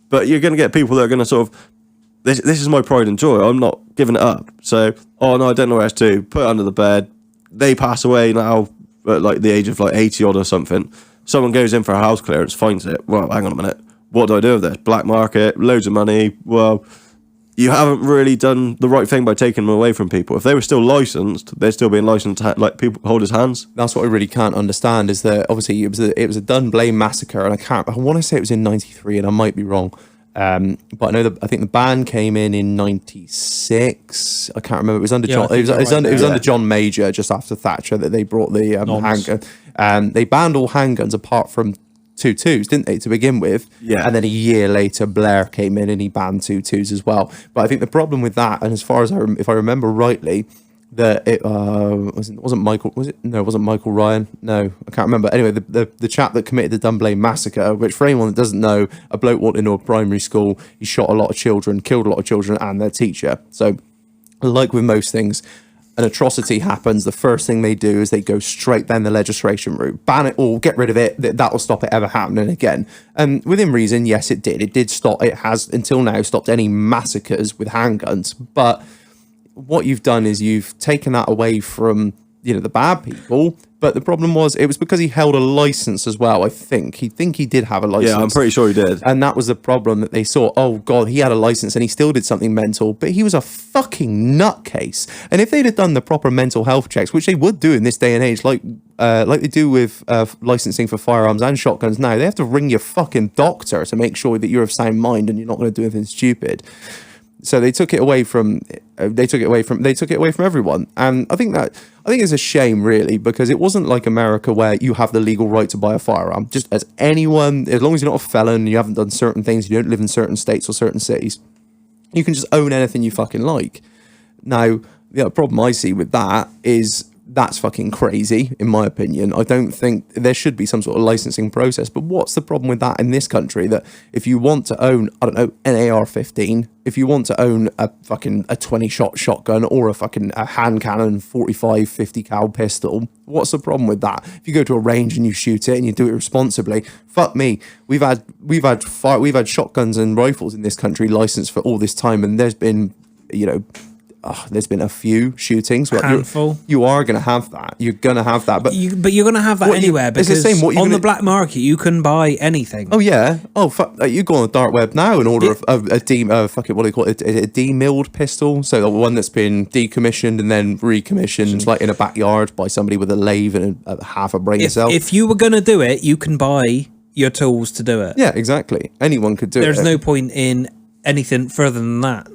C: But you're going to get people that are going to sort of, this is my pride and joy. I'm not giving it up. So, oh no, I don't know where else to. Put it under the bed. They pass away now at like the age of like 80 odd or something. Someone goes in for a house clearance, finds it. Well, hang on a minute. What do I do with this? Black market, loads of money. Well, you haven't really done the right thing by taking them away from people. If they were still licensed, they're still being licensed to like people hold his hands.
A: That's what I really can't understand is that obviously it was a Dunblane massacre, and I want to say it was in '93, and I might be wrong. But I think the ban came in '96. I can't remember. It was under John. It was under John Major just after Thatcher that they brought the handgun. They banned all handguns apart from 2.2s, didn't they, to begin with?
C: Yeah.
A: And then a year later, Blair came in and he banned 2.2s as well. But I think the problem with that, and as far as if I remember rightly, that it wasn't Michael. Was it? No, it wasn't Michael Ryan. No, I can't remember. Anyway, the chap that committed the Dunblane massacre, which for anyone that doesn't know, a bloke walked into a primary school. He shot a lot of children, killed a lot of children, and their teacher. So, like with most things, an atrocity happens, the first thing they do is they go straight down the legislation route, ban it all, get rid of it. That will stop it ever happening again. And within reason, yes, it did. It did stop. It has until now stopped any massacres with handguns. But what you've done is you've taken that away from the bad people. But the problem was it was because he held a license as well. I think he did have a license.
C: Yeah, I'm pretty sure he did.
A: And that was the problem that they saw. Oh God, he had a license and he still did something mental, but he was a fucking nutcase. And if they'd have done the proper mental health checks, which they would do in this day and age, like they do with licensing for firearms and shotguns now, they have to ring your fucking doctor to make sure that you're of sound mind and you're not going to do anything stupid. So they took it away from everyone, and I think it's a shame really, because it wasn't like America where you have the legal right to buy a firearm just as anyone, as long as you're not a felon, you haven't done certain things, you don't live in certain states or certain cities, you can just own anything you fucking like. Now, the problem I see with that is that's fucking crazy, in my opinion. I don't think there should be some sort of licensing process. But what's the problem with that in this country? That if you want to own, I don't know, an AR-15, if you want to own a 20-shot shotgun or a hand cannon 45, 50 cal pistol, what's the problem with that? If you go to a range and you shoot it and you do it responsibly, fuck me. We've had shotguns and rifles in this country licensed for all this time, and there's been, there's been a few shootings.
B: Handful.
A: You are going to have that. You're going to have that. But you're
B: going to have that anywhere, because
A: it's the same.
B: On the black market, you can buy anything.
A: Oh, yeah. Oh, fuck. You go on the dark web now and order a demilled pistol. So the one that's been decommissioned and then recommissioned, like in a backyard by somebody with a lathe and a half a brain cell.
B: If you were going to do it, you can buy your tools to do it.
A: Yeah, exactly. Anyone could do it.
B: There's no point in anything further than that.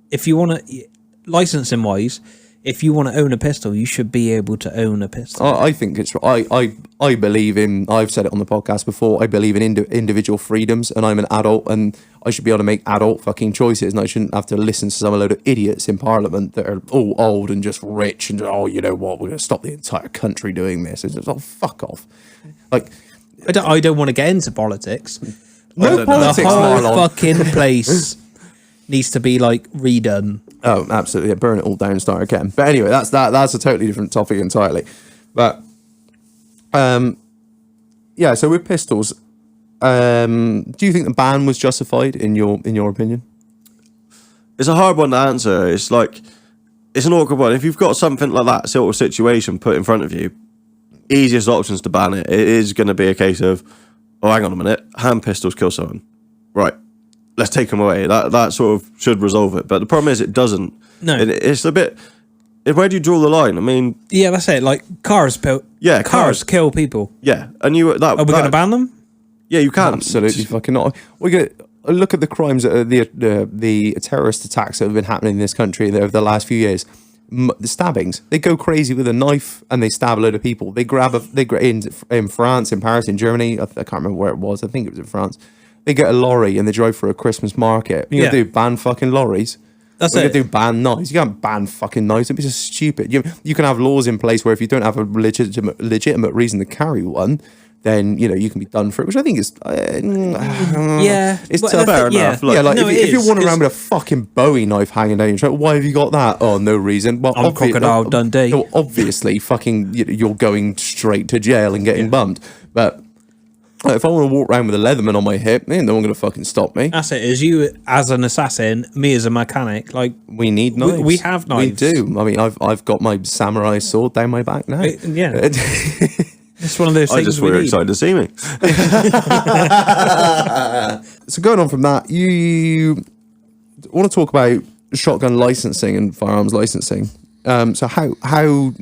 B: If you want to, licensing wise, if you want to own a pistol, you should be able to own a pistol.
A: I think it's I believe in. I've said it on the podcast before. I believe in individual freedoms, and I'm an adult, and I should be able to make adult fucking choices, and I shouldn't have to listen to some load of idiots in Parliament that are all old and just rich and you know what, we're going to stop the entire country doing this. It's just, fuck off. Like,
B: I don't want to get into politics.
A: no politics,
B: The whole
A: Marlon.
B: fucking place needs to be like redone.
A: Oh, absolutely. Yeah, burn it all down and start again. But anyway, that's a totally different topic entirely. But yeah, so with pistols, do you think the ban was justified in your opinion?
C: It's a hard one to answer. It's like, it's an awkward one. If you've got something like that sort of situation put in front of you, easiest options to ban it. It is going to be a case of, oh, hang on a minute, hand pistols kill someone. Right, let's take them away. That sort of should resolve it. But the problem is it doesn't.
B: No.
C: It's a bit, where do you draw the line? I mean...
B: Yeah, that's it. Like, cars kill people.
C: Yeah, and are we
B: going to ban them?
C: Yeah, you can.
A: Absolutely fucking not. We get look at the crimes, the terrorist attacks that have been happening in this country over the last few years. The stabbings. They go crazy with a knife and they stab a load of people. They in France, in Paris, in Germany. I can't remember where it was. I think it was in France. They get a lorry and they drive for a Christmas market. You do ban fucking lorries.
B: That's
A: it.
B: it.
A: You do ban knives. You can't ban fucking knives. It'd be just stupid. You can have laws in place where if you don't have a legitimate reason to carry one, then you can be done for it, which I think is it's
C: fair enough.
A: If you're walking around with a fucking Bowie knife hanging down your throat, why have you got that? Oh, no reason. Well,
B: I'm Crocodile Dundee.
A: No, obviously, fucking you're going straight to jail and getting bummed. But if I want to walk around with a Leatherman on my hip, no one going to fucking stop me.
B: That's it. As you as an assassin, me as a mechanic, like
A: we need knives.
B: We have knives.
A: We do. I mean, I've got my samurai sword down my back now.
B: Yeah. It's one of those things.
C: I just were excited to see me.
A: So going on from that, you want to talk about shotgun licensing and firearms licensing. So how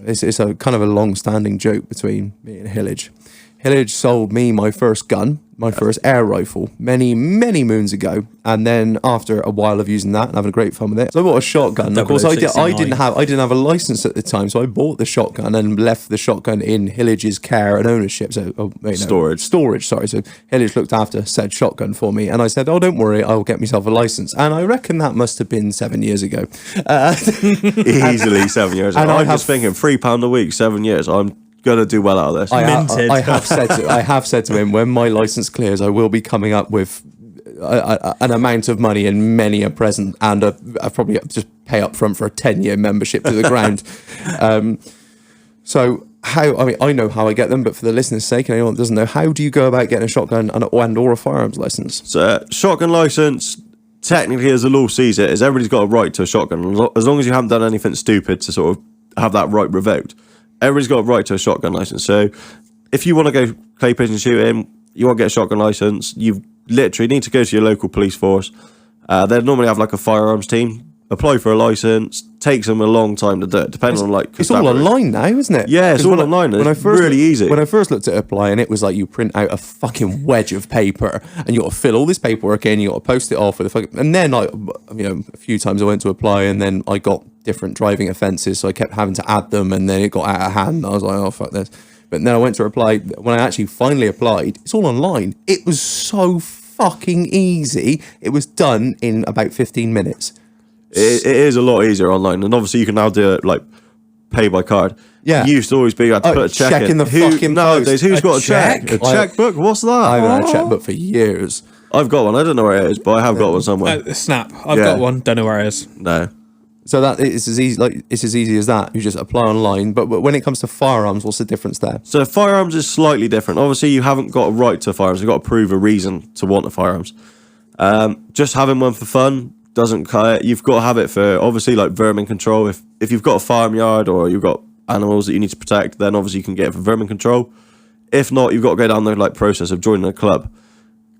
A: it's a kind of a long-standing joke between me and Hillage. Hillage sold me my first gun, my first air rifle, many moons ago, and then after a while of using that and having a great fun with it, so I bought a shotgun. Of course, I didn't have a license at the time, so I bought the shotgun and left the shotgun in Hillage's care and ownership. So storage. Sorry, so Hillage looked after said shotgun for me, and I said, "Oh, don't worry, I'll get myself a license." And I reckon that must have been 7 years ago.
C: Easily 7 years ago.
A: And
C: I'm just thinking £3 a week, 7 years. I'm gonna do well out of this.
A: I have said to him, when my license clears, I will be coming up with an amount of money and many a present, and I probably just pay up front for a 10-year membership to the ground. So I know how I get them, but for the listener's sake, and anyone that doesn't know, how do you go about getting a shotgun and or a firearms license?
C: So shotgun license, technically as the law sees it, is everybody's got a right to a shotgun, as long as you haven't done anything stupid to sort of have that right revoked. Everybody's got a right to a shotgun license. So if you want to go clay pigeon shooting, you want to get a shotgun license, you literally need to go to your local police force. They normally have like a firearms team. Apply for a license. Takes them a long time to do it, depending on like...
A: It's all online now, isn't it?
C: Yeah, it's all online. It's really easy.
A: When I first looked at applying, it was like you print out a fucking wedge of paper and you got to fill all this paperwork in, you got to post it off with and then a few times I went to apply and then I got different driving offences, so I kept having to add them, and then it got out of hand. I was like, oh, fuck this. But then I went to apply. When I actually finally applied, it's all online. It was so fucking easy. It was done in about 15 minutes.
C: It is a lot easier online, and obviously you can now do it like pay by card.
A: Yeah,
C: it used to always be you had to put a check in
A: the fucking
C: nowadays. Who's got a check? A checkbook? What's that?
A: I haven't had a checkbook for years.
C: I've got one. I don't know where it is, but I have got one somewhere.
B: Snap. I've got one. Don't know where it is.
C: No.
A: So that it's as easy as that. You just apply online. But when it comes to firearms, what's the difference there?
C: So firearms is slightly different. Obviously, you haven't got a right to firearms. You've got to prove a reason to want a firearms. Just having one for fun doesn't cut it. You've got to have it for obviously like vermin control. If you've got a farmyard or you've got animals that you need to protect, then obviously you can get it for vermin control. If not, you've got to go down the like process of joining a club.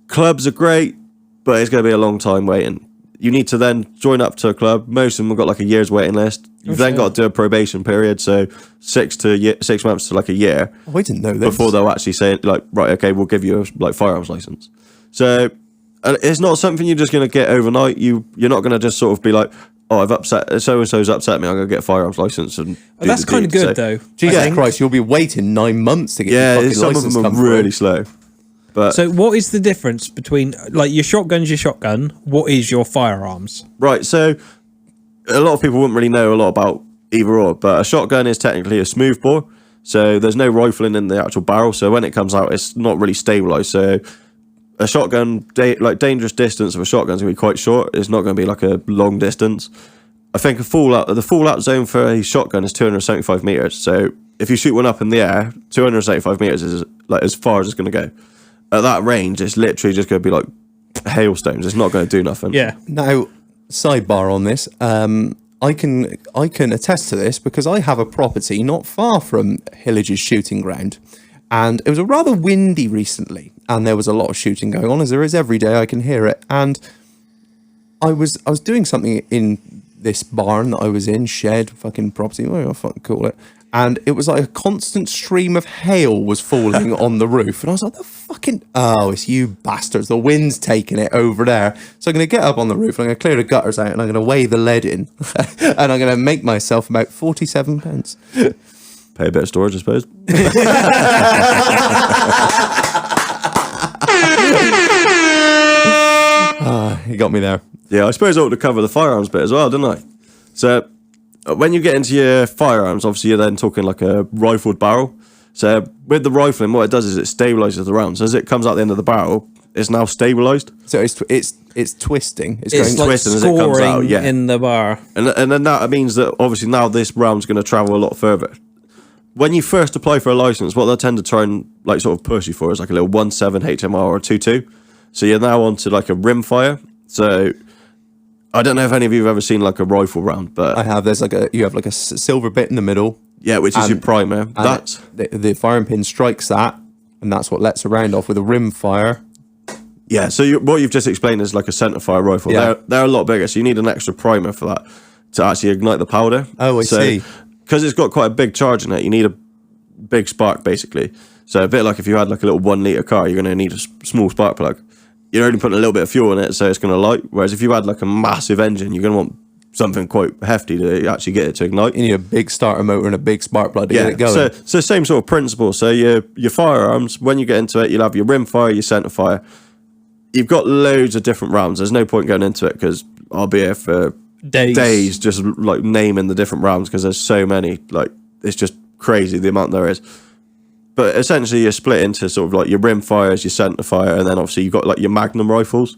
C: Clubs are great, but it's going to be a long time waiting. You need to then join up to a club. Most of them have got like a year's waiting list. You've then got to do a probation period, so 6 months to like a year.
A: Oh, I didn't know this.
C: Before they'll actually say like, right, okay, we'll give you a like firearms license. So it's not something you're just going to get overnight. You're not going to just sort of be like, oh, I've upset so and so's upset me, I'm gonna get a firearms license and.
B: That's kind of good though.
A: Jesus Christ, you'll be waiting 9 months to get your fucking
C: some of
A: license
C: them are
A: come
C: really
A: through.
C: slow. But
B: So what is the difference between like your shotgun's your shotgun? What is your firearms?
C: right, so a lot of people wouldn't really know a lot about either or, but a shotgun is technically a smooth bore, so there's no rifling in the actual barrel. So when it comes out, it's not really stabilized. So a shotgun, like dangerous distance of a shotgun is gonna be quite short. It's not gonna be like a long distance. I think the fallout zone for a shotgun is 275 meters. So if you shoot one up in the air, 275 meters is like as far as it's gonna go. At that range, it's literally just gonna be like hailstones. It's not gonna do nothing.
B: Yeah.
A: Now, sidebar on this, I can attest to this because I have a property not far from Hillage's shooting ground, and it was a rather windy recently, and there was a lot of shooting going on, as there is every day. I can hear it, and I was doing something in this barn that I was in, shed, fucking property, whatever I fucking call it. And it was like a constant stream of hail was falling on the roof. And I was like, it's you bastards. The wind's taking it over there. So I'm going to get up on the roof and I'm going to clear the gutters out and I'm going to weigh the lead in. And I'm going to make myself about 47 pence.
C: Pay a bit of storage, I suppose.
A: You got me there.
C: Yeah, I suppose I ought to cover the firearms bit as well, didn't I? So when you get into your firearms, obviously you're then talking like a rifled barrel. So with the rifling, what it does is it stabilizes the round. So as it comes out the end of the barrel, it's now stabilized.
A: So it's twisting. It's
B: It's
A: going
B: like
C: twisting as it comes out,
B: scoring
C: yeah.
B: in the bar.
C: And then that means that obviously now this round's going to travel a lot further. When you first apply for a license, what they'll tend to try and like sort of push you for is like a little 1.7 HMR or a 2.2. So you're now onto like a rim fire. So I don't know if any of you have ever seen like a rifle round, but
A: I have. You have like a silver bit in the middle.
C: yeah, which is your primer.
A: And
C: That's
A: the firing pin strikes that, and that's what lets a round off with a rim fire.
C: yeah. So what you've just explained is like a centre fire rifle.
A: Yeah.
C: They're a lot bigger, so you need an extra primer for that to actually ignite the powder.
A: Oh, I see.
C: Because it's got quite a big charge in it, you need a big spark basically. So a bit like if you had like a little 1 litre car, you're going to need a small spark plug. You're only putting a little bit of fuel in it, so it's going to light. Whereas if you had like a massive engine, you're going to want something quite hefty to actually get it to ignite.
A: You need a big starter motor and a big spark plug to get it going.
C: So same sort of principle. So your firearms, when you get into it, you'll have your rim fire, your centre fire. You've got loads of different rounds. There's no point going into it because I'll be here for days just like naming the different rounds because there's so many. Like it's just crazy the amount there is. But essentially, you're split into sort of like your rim fires, your centre fire, and then obviously you've got like your magnum rifles.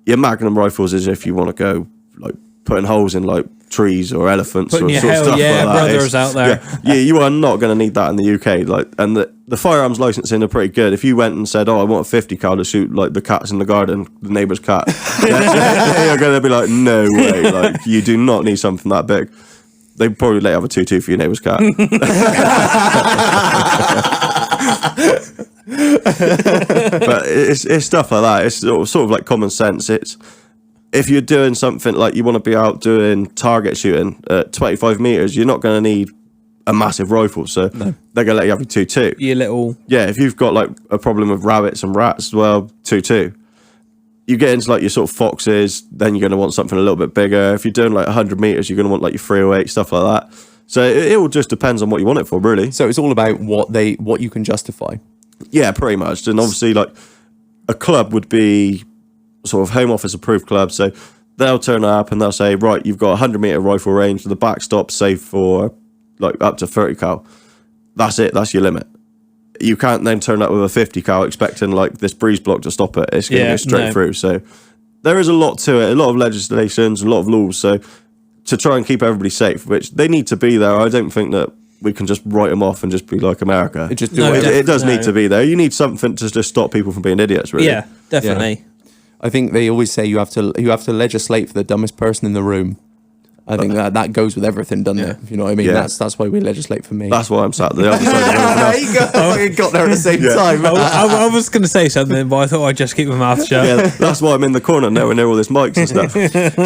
C: Your magnum rifles is if you want to go like putting holes in like trees or elephants
B: Putting
C: or
B: your
C: sort of
B: hell
C: stuff
B: yeah
C: like that.
B: brothers out there.
C: Yeah, you are not going to need that in the UK. Like, and the firearms licensing are pretty good. If you went and said, "Oh, I want a 50 cal to shoot like the cats in the garden, the neighbour's cat," you're going to be like, "No way!" Like, you do not need something that big. They probably let you have a 2.2 for your neighbour's cat. But it's stuff like that. It's sort of like common sense. It's if you're doing something like you want to be out doing target shooting at 25 meters, you're not going to need a massive rifle. So they're going to let you have your 2.2.
B: Your little
C: Yeah, if you've got like a problem with rabbits and rats, well, 2.2. You get into like your sort of foxes, then you're going to want something a little bit bigger. If you're doing like 100 meters, you're going to want like your 308, stuff like that. So it all just depends on what you want it for, really.
A: So it's all about what you can justify.
C: Yeah, pretty much. And obviously, like a club would be sort of Home Office approved club. So they'll turn up and they'll say, right, you've got 100 meter rifle range. The backstop's safe for like up to 30 cal. That's it. That's your limit. You can't then turn up with a 50 cal expecting like this breeze block to stop it. It's going to go straight through. So there is a lot to it, a lot of legislations, a lot of laws. So to try and keep everybody safe, which they need to be there. I don't think that we can just write them off and just be like America. It does need to be there. You need something to just stop people from being idiots, really.
B: yeah, definitely.
A: Yeah. I think they always say you have to legislate for the dumbest person in the room. I think that goes with everything, doesn't it? If you know what I mean?
C: Yeah.
A: That's why we legislate for me.
C: That's why I'm sat there. The other side of
A: You got there at the same time.
B: I was going to say something, but I thought I'd just keep my mouth shut.
C: yeah, that's why I'm in the corner now and all this mics and stuff.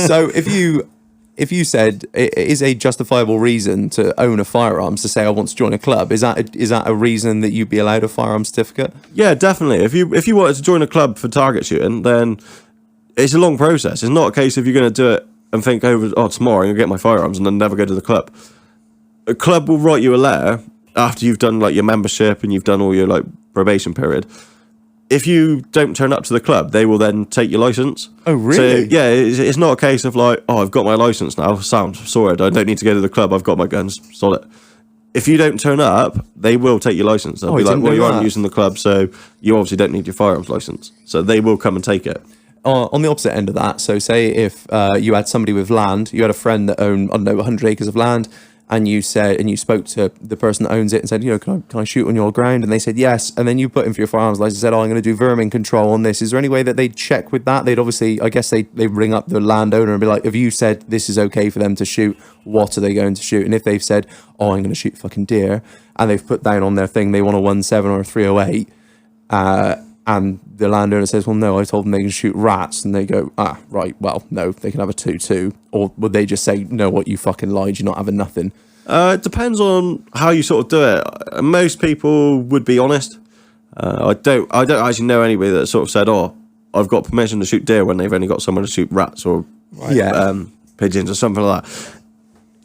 A: So if you said it is a justifiable reason to own a firearms to say I want to join a club, is that a reason that you'd be allowed a firearms certificate?
C: Yeah, definitely. If you wanted to join a club for target shooting, then it's a long process. It's not a case if you're going to do it and think over, tomorrow I'm going to get my firearms and then never go to the club. A club will write you a letter after you've done like your membership and you've done all your like probation period. If you don't turn up to the club, they will then take your license.
A: Oh, really?
C: So, yeah, it's not a case of like, I've got my license now, sound sorted, I don't need to go to the club, I've got my guns, solid. If you don't turn up, they will take your license. They'll be like, well, you aren't using the club, so you obviously don't need your firearms license. So they will come and take it.
A: On the opposite end of that, so say if you had somebody with land, you had a friend that owned, I don't know, 100 acres of land, and you spoke to the person that owns it and said, can I shoot on your ground? And they said yes. And then you put in for your firearms license and said, I'm going to do vermin control on this. Is there any way that they'd check with that? They'd obviously, I guess they ring up the landowner and be like, if you said this is okay for them to shoot, what are they going to shoot? And if they've said, I'm going to shoot fucking deer, and they've put down on their thing they want a 1.7 or a 308, and the landowner says, well, no, I told them they can shoot rats. And they go, right, well, no, they can have a 2.2. Or would they just say, no, what, you fucking lied, you're not having nothing?
C: It depends on how you sort of do it. Most people would be honest. I don't actually know anybody that sort of said, I've got permission to shoot deer when they've only got someone to shoot rats or pigeons or something like that.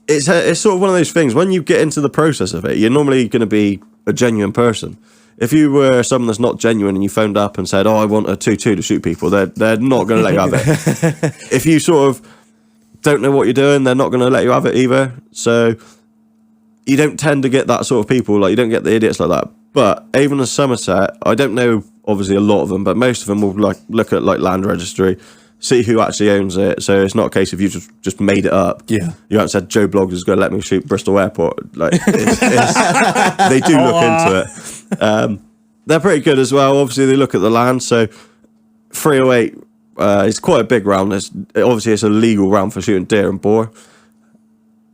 C: It's sort of one of those things. When you get into the process of it, you're normally going to be a genuine person. If you were someone that's not genuine and you phoned up and said, I want a 2.2 to shoot people, they're not going to let you have it. If you sort of don't know what you're doing, they're not going to let you have it either. So you don't tend to get that sort of people, like you don't get the idiots like that. But even in Somerset, I don't know obviously a lot of them, but most of them will like look at like land registry, see who actually owns it. So it's not a case of you just made it up.
A: Yeah.
C: You haven't said Joe Bloggs is going to let me shoot Bristol Airport. Like they do look into it. They're pretty good as well. Obviously they look at the land. So 308 is quite a big round. Obviously it's a legal round for shooting deer and boar.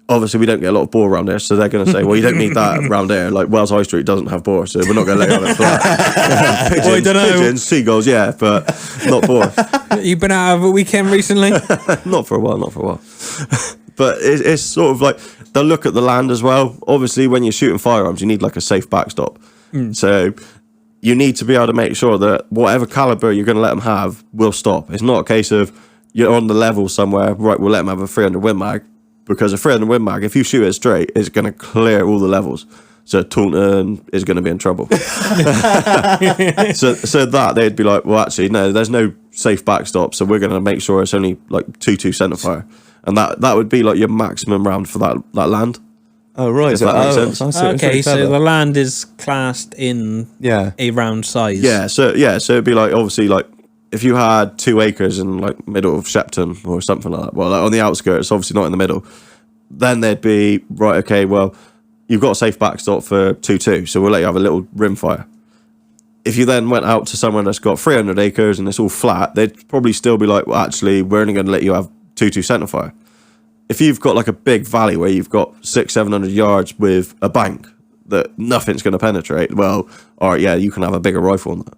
C: Obviously we don't get a lot of boar around here, so they're going to say, well, you don't need that around here. Like Wells High Street doesn't have boar, so we're not going to let you have it for that. Pigeons,
B: well, I don't know.
C: Pigeons, seagulls, yeah, but not boar.
B: You've been out of a weekend recently?
C: Not for a while. But it's sort of like, they'll look at the land as well. Obviously when you're shooting firearms, you need like a safe backstop. So you need to be able to make sure that whatever caliber you're going to let them have will stop. It's not a case of you're on the level somewhere, right, we'll let them have a 300 Win Mag. Because a 300 Win Mag, if you shoot it straight, it's going to clear all the levels. So Taunton is going to be in trouble. so that they'd be like, well, actually, no, there's no safe backstop, so we're going to make sure it's only like 2.2 centerfire, and that would be like your maximum round for that land.
A: Oh right,
C: so that makes sense.
B: Okay, so the land is classed in a round size.
C: Yeah, so it'd be like obviously like. If you had 2 acres in like middle of Shepton or something like that, well, like on the outskirts, obviously not in the middle, then they'd be, right, okay, well, you've got a safe backstop for 2.2, so we'll let you have a little rimfire. If you then went out to someone that's got 300 acres and it's all flat, they'd probably still be like, well, actually, we're only going to let you have 2.2 centerfire. If you've got like a big valley where you've got 600-700 yards with a bank that nothing's going to penetrate, well, all right, yeah, you can have a bigger rifle on that.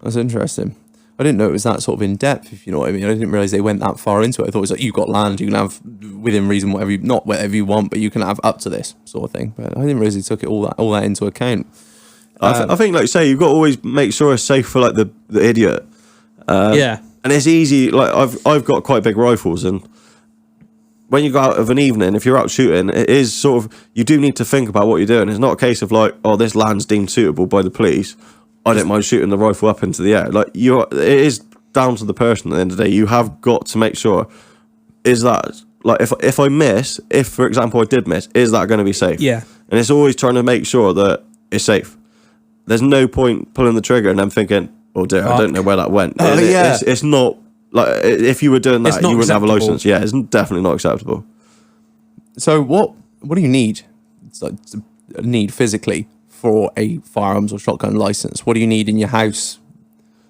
A: That's interesting. I didn't know it was that sort of in depth, if you know what I mean. I didn't realise they went that far into it. I thought it was like, you've got land, you can have within reason not whatever you want, but you can have up to this sort of thing. But I didn't realise they took it all that into account.
C: I think, like you say, you've got to always make sure it's safe for like the idiot.
B: Yeah.
C: And it's easy. Like I've got quite big rifles, and when you go out of an evening, if you're out shooting, it is sort of, you do need to think about what you're doing. It's not a case of like, oh, this land's deemed suitable by the police, I don't mind shooting the rifle up into the air. Like it is down to the person at the end of the day. You have got to make sure, is that like if I miss, if for example I did miss, is that going to be safe?
B: Yeah.
C: And it's always trying to make sure that it's safe. There's no point pulling the trigger and then thinking, oh dear, I don't know where that went. It's not like, if you were doing that, you wouldn't have a license. Yeah, it's definitely not acceptable.
A: So what do you need? It's like need physically for a firearms or shotgun license? What do you need in your house?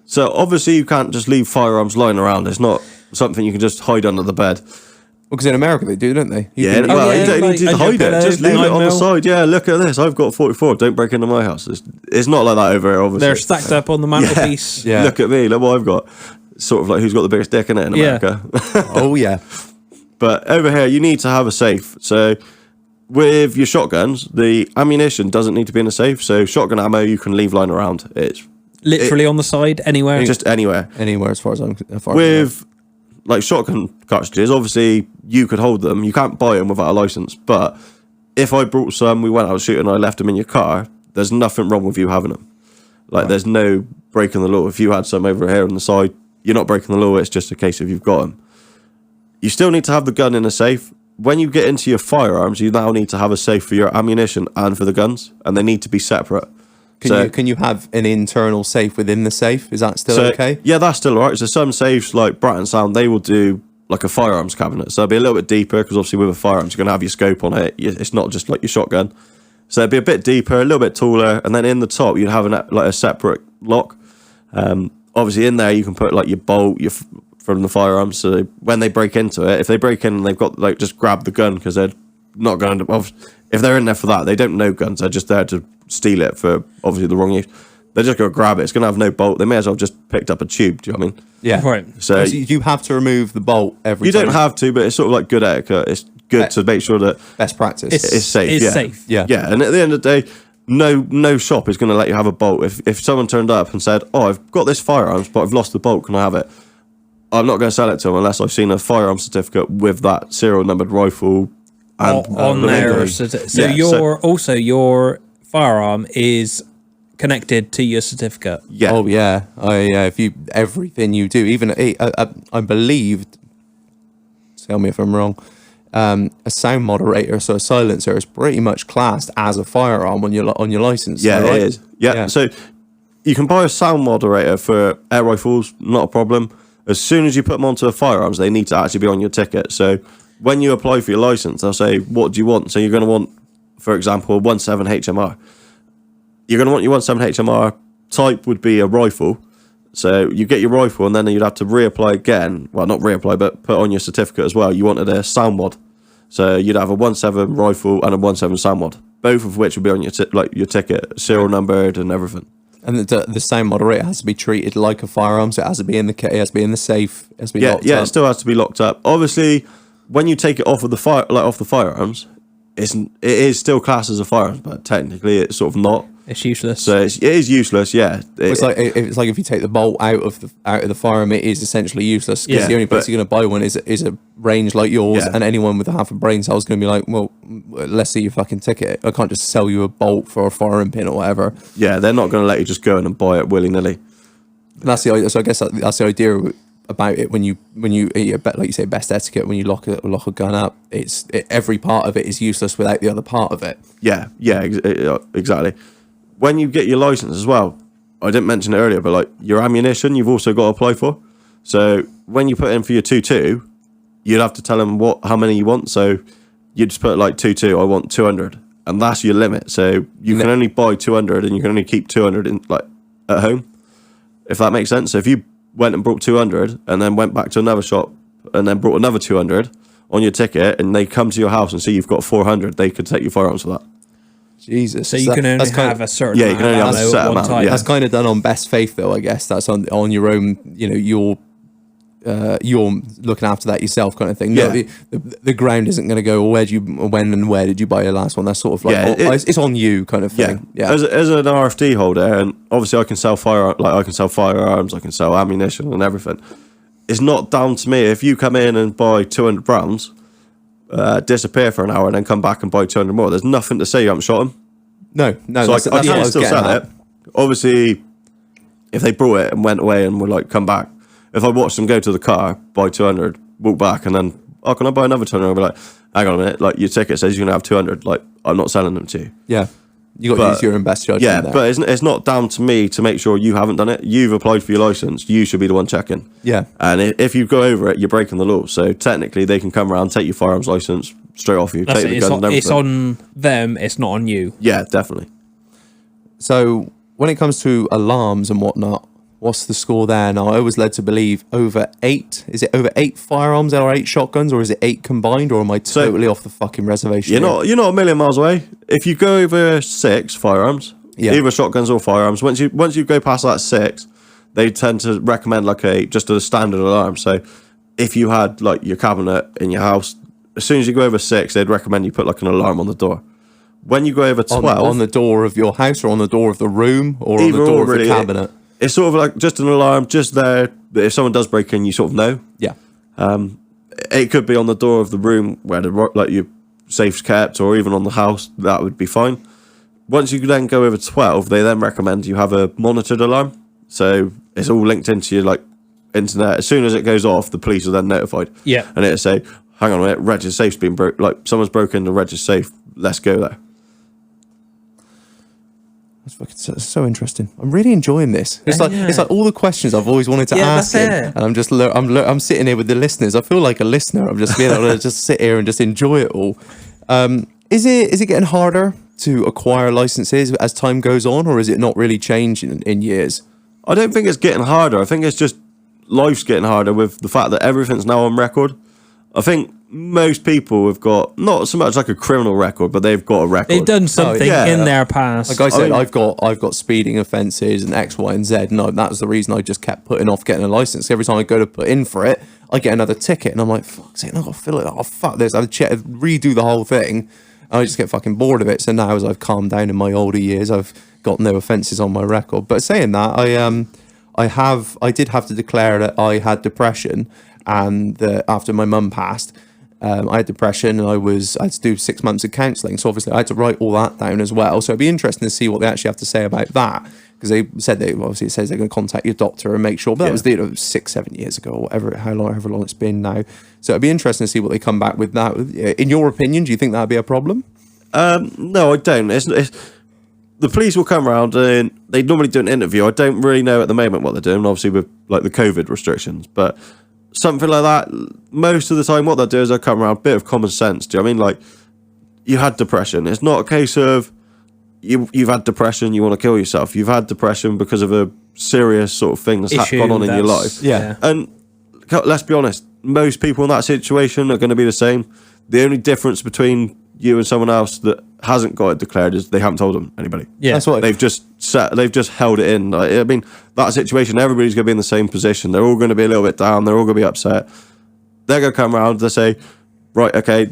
C: So obviously you can't just leave firearms lying around. It's not something you can just hide under the bed.
A: Well, because in America they do, don't they?
C: You don't need to hide it. Just leave it on the side. Yeah, look at this. I've got 44. Don't break into my house. It's not like that over here, obviously.
B: They're stacked up on the mantelpiece.
A: Yeah.
C: Look at me. Look what I've got. Sort of like who's got the biggest dick in it in America.
A: Oh, yeah.
C: But over here, you need to have a safe. So with your shotguns, the ammunition doesn't need to be in a safe. So shotgun ammo, you can leave lying around. It's
B: literally on the side, anywhere.
C: Just anywhere.
A: Anywhere as far as I'm.
C: With like shotgun cartridges, obviously you could hold them. You can't buy them without a license. But if I brought some, we went out shooting, I left them in your car, there's nothing wrong with you having them. Like, there's no breaking the law. If you had some over here on the side, you're not breaking the law. It's just a case of you've got them. You still need to have the gun in a safe. When you get into your firearms, you now need to have a safe for your ammunition and for the guns, and they need to be separate.
A: Can you have an internal safe within the safe? Is that still okay?
C: Yeah, that's still all right. So some safes, like Bratton Sound, they will do like a firearms cabinet. So it'll be a little bit deeper, because obviously with a firearms, you're going to have your scope on it. It's not just like your shotgun. So it'd be a bit deeper, a little bit taller, and then in the top you'd have like a separate lock. Obviously in there you can put like your bolt from the firearms. So when they break into it, if they break in and they've got like just grab the gun, because they're not going to. Well, if they're in there for that, they don't know guns. They're just there to steal it for obviously the wrong use. They're just going to grab it. It's going to have no bolt. They may as well just picked up a tube. Do you know what I mean?
A: Yeah.
B: Right.
C: So
A: you have to remove the bolt every time.
C: You don't have to, but it's sort of like good etiquette. It's good to make sure that
A: best practice.
C: It's safe.
B: It's
C: yeah.
B: safe.
A: Yeah.
C: Yeah. And at the end of the day, no shop is going to let you have a bolt. If someone turned up and said, "Oh, I've got this firearms, but I've lost the bolt. Can I have it?" I'm not going to sell it to them unless I've seen a firearm certificate with that serial numbered rifle
B: on there. So your firearm is connected to your certificate.
C: Yeah.
A: Oh yeah. If you everything you do, even I believe. Tell me if I'm wrong. A sound moderator, so a silencer, is pretty much classed as a firearm on your license.
C: Yeah,
A: right?
C: it is. Yeah. So you can buy a sound moderator for air rifles, not a problem. As soon as you put them onto the firearms, they need to actually be on your ticket. So when you apply for your license, they'll say, "What do you want?" So you're going to want, for example, a 17 HMR. You're going to want your 17 HMR type would be a rifle. So you get your rifle, and then you'd have to reapply again. Well, not reapply, but put on your certificate as well. You wanted a sound mod. So you'd have a 17 rifle and a 17 sound mod, both of which would be on your your ticket, serial numbered and everything.
A: And the sound moderator has to be treated like a firearm, so it has to be in the kit, it has to be in the safe, it has to be locked up.
C: It still has to be locked up. Obviously, when you take it off of off the firearms, it is still classed as a firearm, but technically it's sort of not.
B: It's useless.
C: So it is useless. Yeah,
A: It's like if you take the bolt out of the firearm, it is essentially useless, because the only place you're going to buy one is a range like yours, and anyone with a half a brain cell is going to be like, well, let's see your fucking ticket. I can't just sell you a bolt for a firing pin or whatever.
C: Yeah, they're not going to let you just go in and buy it willy nilly.
A: That's the idea. So I guess that's the idea about it. When you like you say, best etiquette. When you lock a gun up, every part of it is useless without the other part of it.
C: Yeah, exactly. When you get your license as well, I didn't mention it earlier, but like your ammunition, you've also got to apply for. So when you put in for your 2.2, you'd have to tell them how many you want. So you just put like 2.2, I want 200, and that's your limit. So you can only buy 200, and you can only keep 200 in at home, if that makes sense. So if you went and brought 200 and then went back to another shop and then brought another 200 on your ticket, and they come to your house and see you've got 400, they could take your firearms for that.
A: Jesus.
B: So you can only have a certain
C: you can only have a set amount. Yeah.
A: That's kind of done on best faith, though. I guess that's on your own. You're looking after that yourself, kind of thing. No, the ground isn't going to go. Where did you buy your last one? That's sort of like it's on you, kind of thing. Yeah.
C: As an RFD holder, and obviously I can sell I can sell firearms, I can sell ammunition and everything. It's not down to me if you come in and buy 200 rounds. Disappear for an hour and then come back and buy 200 more. There's nothing to say you haven't shot them.
A: No.
C: So I can still sell it. Obviously, if they brought it and went away and were like, come back. If I watched them go to the car, buy 200, walk back, and then, can I buy another 200? I'll be like, hang on a minute. Like, your ticket says you're going to have 200. Like, I'm not selling them to you.
A: Yeah. You got to use your own best judgment.
C: Yeah,
A: there.
C: but it's not down to me to make sure you haven't done it. You've applied for your license. You should be the one checking.
A: Yeah.
C: And if you go over it, you're breaking the law. So technically, they can come around, take your firearms license straight off you, take the gun and everything.
B: It's on them. It's not on you.
C: Yeah, definitely.
A: So when it comes to alarms and whatnot, what's the score there? Now, I was led to believe over 8. Is it over 8 firearms or 8 shotguns, or is it 8 combined, or am I totally off the fucking reservation?
C: You're not a million miles away. If you go over 6 firearms, either shotguns or firearms, once you go past that 6, they tend to recommend just a standard alarm. So if you had like your cabinet in your house, as soon as you go over 6, they'd recommend you put like an alarm on the door. When you go over 12,
A: on the door of your house, or on the door of the room, or on the door of the cabinet.
C: It's sort of like just an alarm, just there. But if someone does break in, you sort of know.
A: Yeah.
C: It could be on the door of the room where your safe's kept, or even on the house. That would be fine. Once you then go over 12, they then recommend you have a monitored alarm. So it's all linked into your internet. As soon as it goes off, the police are then notified.
B: Yeah.
C: And it'll say, hang on a minute, Reg's safe's been broke. Someone's broken the Reg's safe. Let's go there.
A: That's fucking so interesting. I'm really enjoying this. It's like all the questions I've always wanted to ask him, and I'm just I'm sitting here with the listeners. I feel like a listener. I'm just being able to just sit here and just enjoy it all. Is it getting harder to acquire licenses as time goes on, or is it not really changing in years?
C: I don't think it's getting harder. I think it's just life's getting harder with the fact that everything's now on record. I think most people have got not so much like a criminal record, but they've got a record.
B: They've done something in their past.
A: Like I said, I've got speeding offences and X, Y, and Z, and that was the reason I just kept putting off getting a license. Every time I go to put in for it, I get another ticket, and I'm like, fuck's sake, I've got to fill it. Oh fuck this! I redo the whole thing, and I just get fucking bored of it. So now, as I've calmed down in my older years, I've got no offences on my record. But saying that, I did have to declare that I had depression, and after my mum passed. I had depression, and I had to do 6 months of counselling. So obviously I had to write all that down as well. So it'd be interesting to see what they actually have to say about that, because they said it says they're going to contact your doctor and make sure. But that was 6-7 years ago, or however long it's been now. So it'd be interesting to see what they come back with that. In your opinion, do you think that'd be a problem?
C: No, I don't. It's the police will come around and they normally do an interview. I don't really know at the moment what they're doing, obviously with the COVID restrictions, but. Something like that, most of the time what they'll do is they'll come around, bit of common sense. Do you know what I mean? You had depression. It's not a case of you've had depression, you want to kill yourself. You've had depression because of a serious sort of thing that's gone on in your life.
A: Yeah.
C: And let's be honest, most people in that situation are going to be the same. The only difference between you and someone else that hasn't got it declared is they haven't told anybody.
B: Yeah.
A: That's what
C: they've just held it in. I mean, that situation, everybody's going to be in the same position. They're all going to be a little bit down. They're all going to be upset. They're going to come around. They say, right, okay,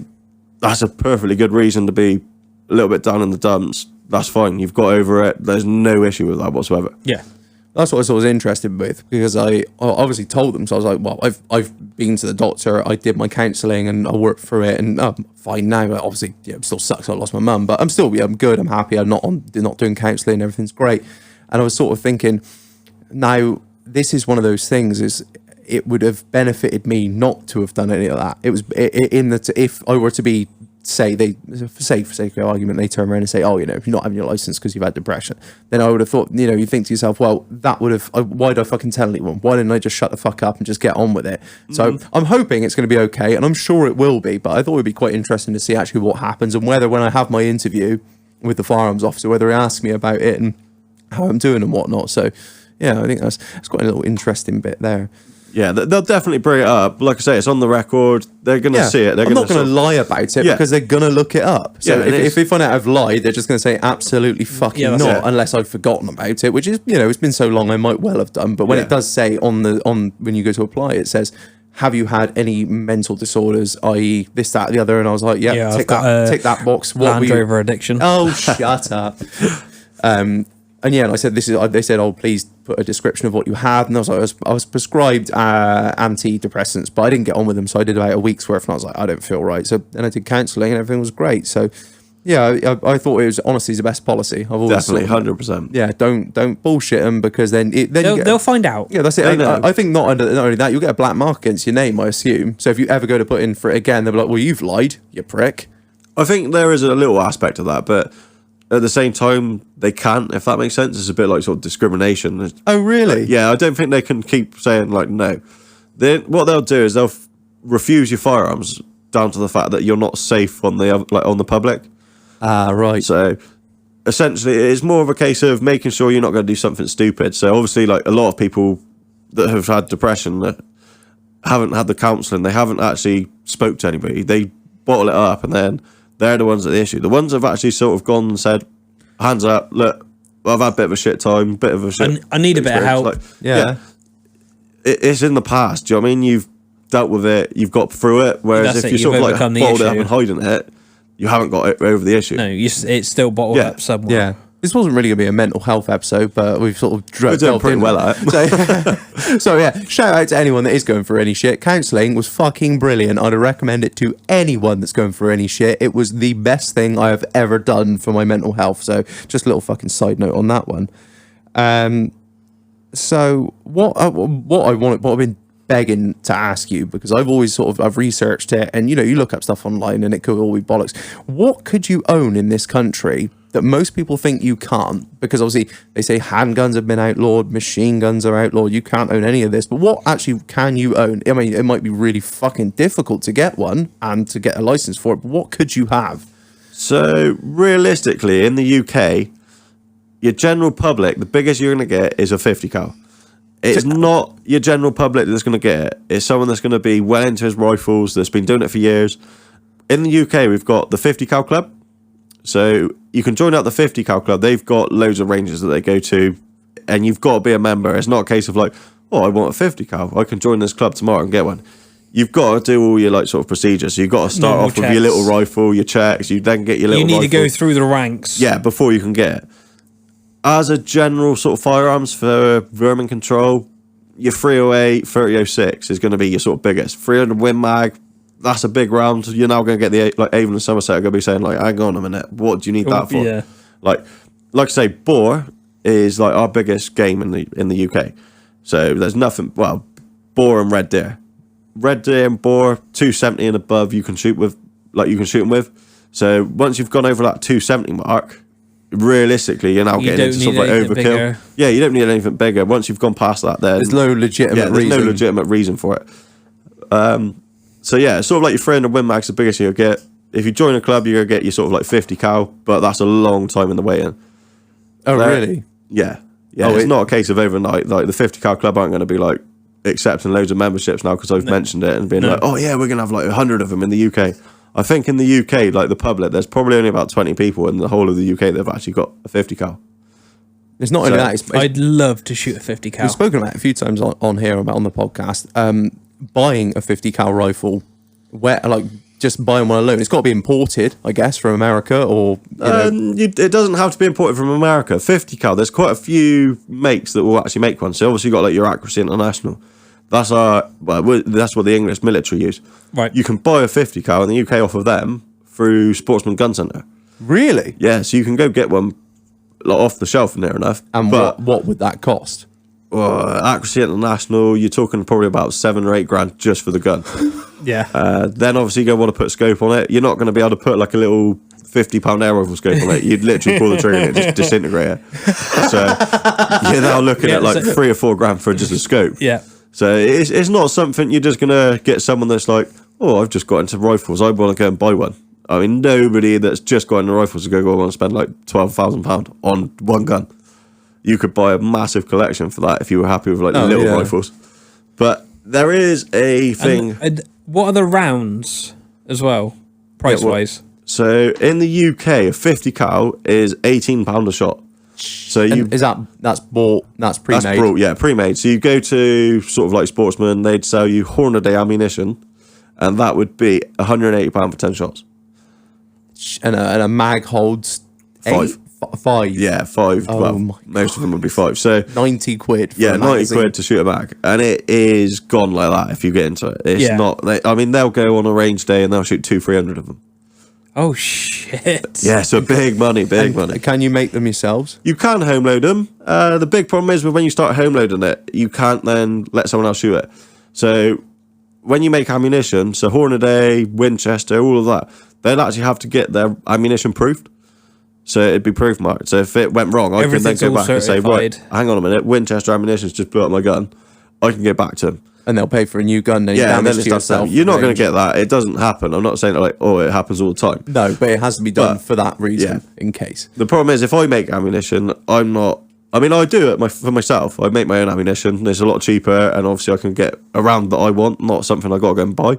C: that's a perfectly good reason to be a little bit down in the dumps. That's fine. You've got over it. There's no issue with that whatsoever.
B: Yeah.
A: That's what I was always interested with, because I obviously told them. So I was like, well, I've been to the doctor, I did my counselling, and I worked through it, and I'm fine now. Obviously, it still sucks. I lost my mum, but I'm good. I'm happy. I'm not doing counselling. Everything's great. And I was sort of thinking, now this is one of those things. It would have benefited me not to have done any of that. It was if I were to be. Say for sake of argument, they turn around and say, oh, you're not having your license because you've had depression, then I would have thought, you think to yourself, well, that would have, why did I fucking tell anyone? Why didn't I just shut the fuck up and just get on with it? So I'm hoping it's going to be okay, and I'm sure it will be, but I thought it would be quite interesting to see actually what happens, and whether when I have my interview with the firearms officer, whether he asks me about it and how I'm doing and whatnot. So yeah, I think that's quite a little interesting bit there.
C: Yeah, they'll definitely bring it up. Like I say, it's on the record. They're going to see it.
A: I'm not going to lie about it because they're going to look it up. So if they find out I've lied, they're just going to say absolutely fucking not, unless I've forgotten about it, which is, it's been so long I might well have done. But when it does say on when you go to apply, it says, have you had any mental disorders, i.e. this, that, the other? And I was like, tick that box.
B: Land Rover addiction.
A: Oh, shut up. And I said, they said, oh, please put a description of what you had. And I was like, I was prescribed antidepressants, but I didn't get on with them. So I did about a week's worth, and I was like, I don't feel right. So then I did counselling, and everything was great. So I thought it was honestly the best policy. I've always
C: definitely 100%.
A: Yeah, don't bullshit them, because then
B: they'll find out.
A: Yeah, that's it. I think not only that, you'll get a black mark against your name, I assume. So if you ever go to put in for it again, they'll be like, well, you've lied, you prick.
C: I think there is a little aspect of that, but at the same time, they can't, if that makes sense. It's a bit like sort of discrimination.
A: Oh, really?
C: Yeah, I don't think they can keep saying, no. What they'll do is they'll refuse your firearms down to the fact that you're not safe on the public.
A: Ah, right.
C: So, essentially, it's more of a case of making sure you're not going to do something stupid. So, obviously, a lot of people that have had depression that haven't had the counselling, they haven't actually spoke to anybody. They bottle it up, and then they're the ones at the issue. The ones that have actually sort of gone and said, hands up, look, I've had a bit of a shit time,
B: I need a bit of help.
C: It's in the past. Do you know what I mean? You've dealt with it, you've got through it. Whereas if you sort of bottled it up and hiding it, you haven't got it over the issue.
B: No, it's still bottled up somewhere.
A: Yeah. This wasn't really going to be a mental health episode, but we've sort of
C: We're doing pretty well at it.
A: So yeah, shout out to anyone that is going through any shit. Counselling was fucking brilliant. I'd recommend it to anyone that's going through any shit. It was the best thing I have ever done for my mental health. So just a little fucking side note on that one. So what I've been begging to ask you, because I've always I've researched it, and you look up stuff online and it could all be bollocks. What could you own in this country that most people think you can't? Because obviously they say handguns have been outlawed, machine guns are outlawed, you can't own any of this, but what actually can you own? I mean, it might be really fucking difficult to get one and to get a license for it, but what could you have?
C: So realistically, in the UK, your general public, the biggest you're going to get is a 50 cal. It's not your general public that's going to get it. It's someone that's going to be well into his rifles, that's been doing it for years. In the UK, we've got the 50 cal club. So you can join up the 50 cal club. They've got loads of ranges that they go to, and you've got to be a member. It's not a case of like, oh, I want a 50 cal. I can join this club tomorrow and get one. You've got to do all your sort of procedures. So you've got to start
B: Normal
C: off with your little rifle, your checks. You then get your little rifle.
B: You need to go through the ranks.
C: Yeah, before you can get it. As a general sort of firearms for vermin control, your 308, 3006 is going to be your sort of biggest. 300 Win Mag, that's a big round. You're now going to get the, Avon and Somerset are going to be saying, hang on a minute, what do you need that for?
B: Yeah.
C: Like I say, boar is our biggest game in the UK. So there's nothing, boar and red deer. Red deer and boar, 270 and above you can shoot with, you can shoot them with. So once you've gone over that 270 mark, realistically, you're now getting into something like overkill. Bigger. Yeah, you don't need anything bigger. Once you've gone past that, there's
A: no legitimate reason.
C: There's no legitimate reason for it. So yeah, it's sort of like your 300 Win Mag's the biggest you'll get. If you join a club, you're going to get your sort of 50 cal, but that's a long time in the waiting.
A: Oh, really?
C: Yeah. Yeah, it's not a case of overnight. The 50 cal club aren't going to be accepting loads of memberships now because I've mentioned it and being oh yeah, we're going to have 100 of them in the UK. I think in the UK, the public, there's probably only about 20 people in the whole of the UK that have actually got a 50 cal.
A: It's not only that.
B: I'd love to shoot a 50 cal.
A: We've spoken about it a few times on here on the podcast. Buying a 50 cal rifle, just buying one alone, it's got to be imported, I guess, from America or.
C: It doesn't have to be imported from America. 50 cal, there's quite a few makes that will actually make one. So obviously you've got your Accuracy International. That's that's what the English military use.
B: Right.
C: You can buy a 50 cal in the UK off of them through Sportsman Gun Centre.
A: Really?
C: Yeah, so you can go get one off the shelf near enough.
A: And what would that cost?
C: Accuracy International, you're talking probably about $7 or $8 just for the gun.
B: Yeah.
C: Then obviously you're going to want to put scope on it. You're not going to be able to put a little £50 air rifle scope on it. You'd literally pull the trigger and it just disintegrate it. So you're now looking at $3 or $4 for just a scope.
B: Yeah.
C: So it's not something you're just going to get someone that's I've just got into rifles, I want to go and buy one. I mean, nobody that's just got into rifles is going to go and spend £12,000 on one gun. You could buy a massive collection for that if you were happy with little rifles. But there is a thing.
B: And what are the rounds as well, price-wise?
C: So in the UK, a 50 cal is £18 a shot. So
A: that's bought, that's pre-made?
C: That's brought, pre-made. So you go to sort of Sportsman, they'd sell you Hornady ammunition, and that would be £180 for 10 shots.
A: And a mag holds
C: 5.
A: 5?
C: Yeah, 5. Most of them would be 5. So
A: 90 quid for
C: a 90 quid to shoot a mag. And it is gone like that if you get into it. It's not, they'll go on a range day and they'll shoot 200-300 of them.
B: Oh, shit.
C: Yeah, so big money.
A: Can you make them yourselves?
C: You can home load them. The big problem is when you start home loading it, you can't then let someone else shoot it. So when you make ammunition, so Hornady, Winchester, all of that, they'd actually have to get their ammunition proofed. So it'd be proof marked. So if it went wrong, I can then go back and say, right, hang on a minute, Winchester ammunition's just blew up my gun. I can get back to them.
A: And they'll pay for a new gun. And
C: then it's to yourself. You're not going to get that. It doesn't happen. I'm not saying it happens all the time.
A: No, but it has to be done for that reason, in case.
C: The problem is, if I make ammunition, I do it for myself. I make my own ammunition. It's a lot cheaper, and obviously I can get a round that I want, not something I got to go and buy.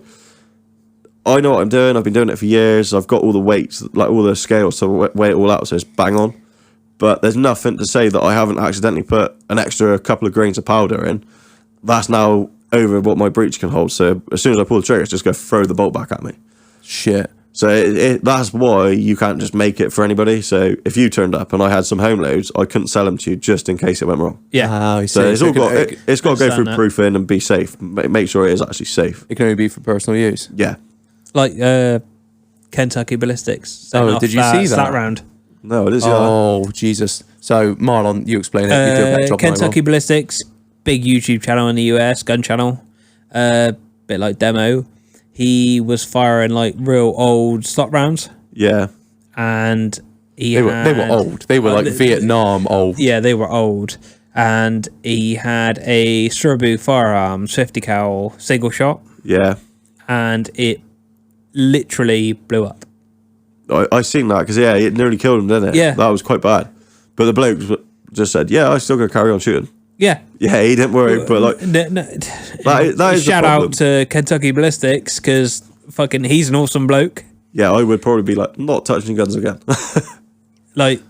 C: I know what I'm doing. I've been doing it for years. I've got all the weights, all the scales to weigh it all out, so it's bang on. But there's nothing to say that I haven't accidentally put an extra couple of grains of powder in. That's now over what my breech can hold. So as soon as I pull the trigger, it's just going to throw the bolt back at me.
A: Shit.
C: So that's why you can't just make it for anybody. So if you turned up and I had some home loads, I couldn't sell them to you just in case it went wrong.
B: Yeah.
A: I see.
C: So it's all got it's got to go
B: understand
C: through
B: that.
C: proofing and be safe. Make sure it is actually safe.
A: It can only be for personal use.
C: Yeah.
B: Like Kentucky Ballistics.
A: Oh, did you see that?
B: Slat round.
C: No, it is.
A: Oh, Jesus. So, Marlon, you explain it. You do a better job than I will.
B: Kentucky Ballistics, big YouTube channel in the US, gun channel. Bit like Demo. He was firing like real old slot rounds,
C: Yeah.
B: and
A: They were old. They were like Vietnam old.
B: Yeah, they were old. And he had a Surabhu firearms 50 cal single shot,
C: Yeah.
B: and it literally blew up.
C: I seen that because it nearly killed him, didn't it?
B: Yeah.
C: That was quite bad. But the bloke just said, "Yeah, I still gonna carry on shooting."
B: Yeah.
C: Yeah, he didn't worry. But like, that is
B: shout
C: the problem.
B: out to Kentucky Ballistics, because fucking he's an awesome bloke.
C: Yeah, I would probably be like, not touching guns again.
B: Like,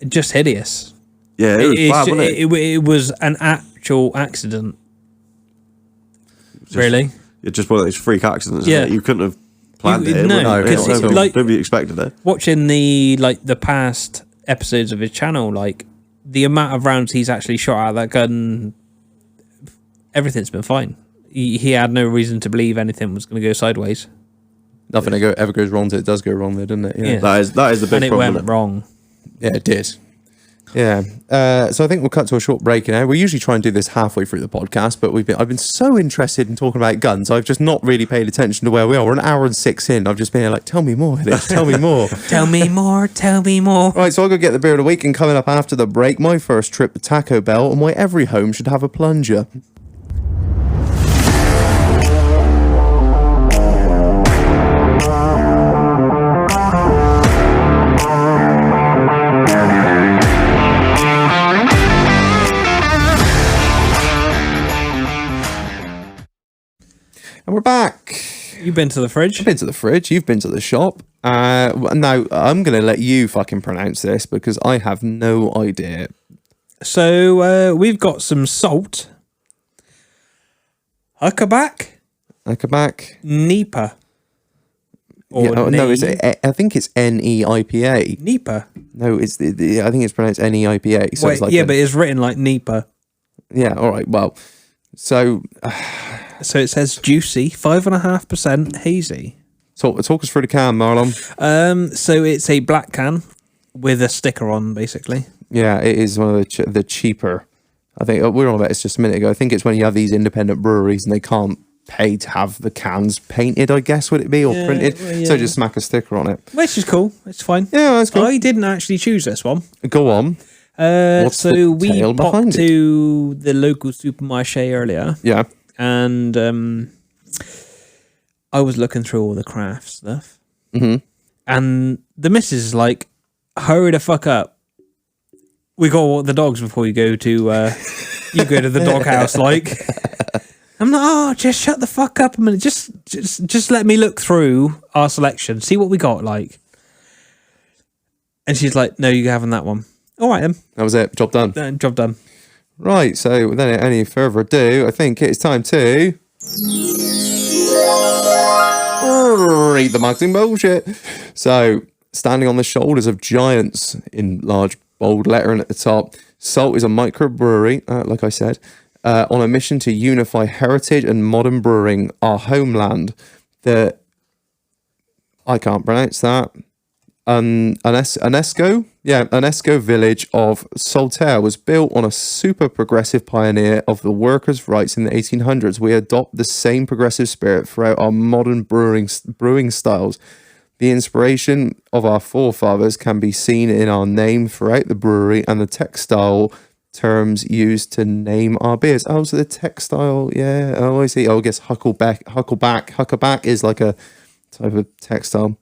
B: just hideous.
C: Yeah, it was bad, wasn't it?
B: It was an actual accident. Really?
C: It's just one of those freak accidents.
B: Yeah.
C: Yeah, you couldn't have planned it.
B: No,
A: because
C: Nobody expected it.
B: Watching the past episodes of his channel, like the amount of rounds he's actually shot out of that gun, everything's been fine. He had no reason to believe anything was going to go sideways.
A: Nothing ever goes wrong till it does go wrong, though, doesn't it?
B: Yeah.
C: That is the big
B: And it
C: problem.
B: went wrong.
A: Yeah, it did. Yeah. So I think we'll cut to a short break now. We usually try and do this halfway through the podcast, but I've been so interested in talking about guns, I've just not really paid attention to where we are. We're an hour and 6 in. I've just been like, tell me more, Hillage, tell me more.
B: Tell me more. Tell me more.
A: Right, so I'll go get the beer of the week, and coming up after the break, my first trip to Taco Bell and why every home should have a plunger. And we're back.
B: You've been to the fridge?
A: I've been to the fridge. You've been to the shop. Now, I'm going to let you fucking pronounce this because I have no idea.
B: So we've got some salt. Huckaback.
A: Huckaback.
B: NEIPA. Or
A: No, I think it's NEIPA.
B: NEIPA.
A: No, it's I think it's pronounced NEIPA. So
B: Wait,
A: it's like
B: but it's written like NEIPA.
A: Yeah, all right. Well, so
B: So it says juicy, 5.5% hazy.
A: talk us through the can, Marlon.
B: So it's a black can with a sticker on, basically.
A: Yeah, it is one of the cheaper. I think we were on about this just a minute ago. I think it's when you have these independent breweries and they can't pay to have the cans painted, I guess, would it be, or printed?
B: well, yeah.
A: So just smack a sticker on it.
B: Which is cool. It's fine.
A: Yeah, that's cool.
B: I didn't actually choose this one.
A: Go on. What's
B: So
A: the
B: we
A: tale
B: popped
A: behind it?
B: to the local supermarché earlier,
A: Yeah.
B: and I was looking through all the craft stuff, and the missus is like, "Hurry the fuck up! We got to walk the dogs before you go to you go to the doghouse." Like, I'm like, "Oh, just shut the fuck up a minute. Just let me look through our selection, see what we got." Like, and she's like, "No, you're having that one." All right, then.
A: That was it. Job done.
B: Job done.
A: Right, so without any further ado, I think it's time to read the marketing bullshit. So, standing on the shoulders of giants in large bold lettering at the top, Salt is a microbrewery, like I said, on a mission to unify heritage and modern brewing, our homeland. I can't pronounce that. UNESCO village of Saltaire was built on a super progressive pioneer of the workers' rights in the 1800s. We adopt the same progressive spirit throughout our modern brewing styles. The inspiration of our forefathers can be seen in our name throughout the brewery and the textile terms used to name our beers. Oh, so the textile, yeah. Oh, I see. Oh, I guess Huckaback is like a type of textile.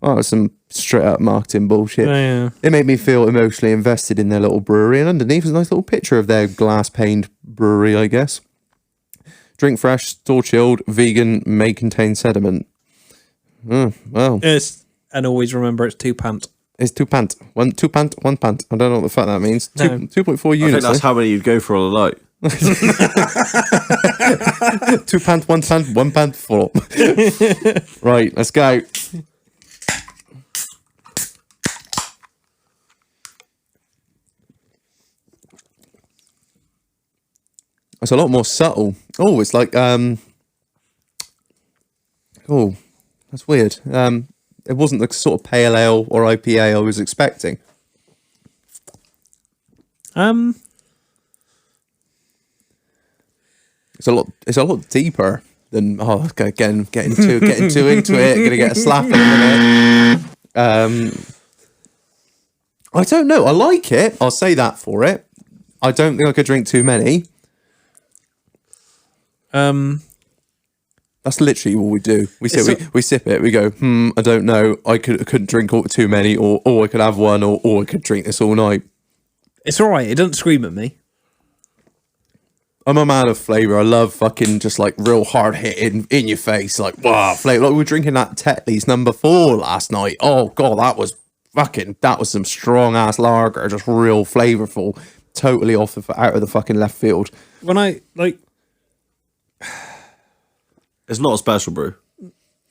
A: Oh, some straight up marketing bullshit.
B: Yeah.
A: It made me feel emotionally invested in their little brewery, and underneath is a nice little picture of their glass paned brewery, I guess. Drink fresh, store chilled, vegan, may contain sediment. Well,
B: And always remember it's 2 pant.
A: it's 2 pant. 2 pant, 1 pant. I don't know what the fuck that means.
B: No.
A: 2.4
C: I think
A: units.
C: that's how many you'd go for on a night.
A: 2 pant, 1 pant, 1 pant, 4. Right, let's go. It's a lot more subtle. Oh, it's like oh, that's weird. It wasn't the sort of pale ale or IPA I was expecting. It's a lot deeper than getting too into it. Gonna get a slap in a minute. I don't know. I like it. I'll say that for it. I don't think I could drink too many. That's literally all we do. We sip it. We go, I don't know. I couldn't drink too many, or I could have one, or I could drink this all night.
B: It's all right. It doesn't scream at me.
A: I'm a man of flavour. I love fucking just like real hard hitting in your face, like wow, flavour. Like we were drinking that Tetley's number 4 last night. Oh god, that was some strong ass lager, just real flavourful, totally out of the fucking left field.
B: When I like,
C: It's not a special brew.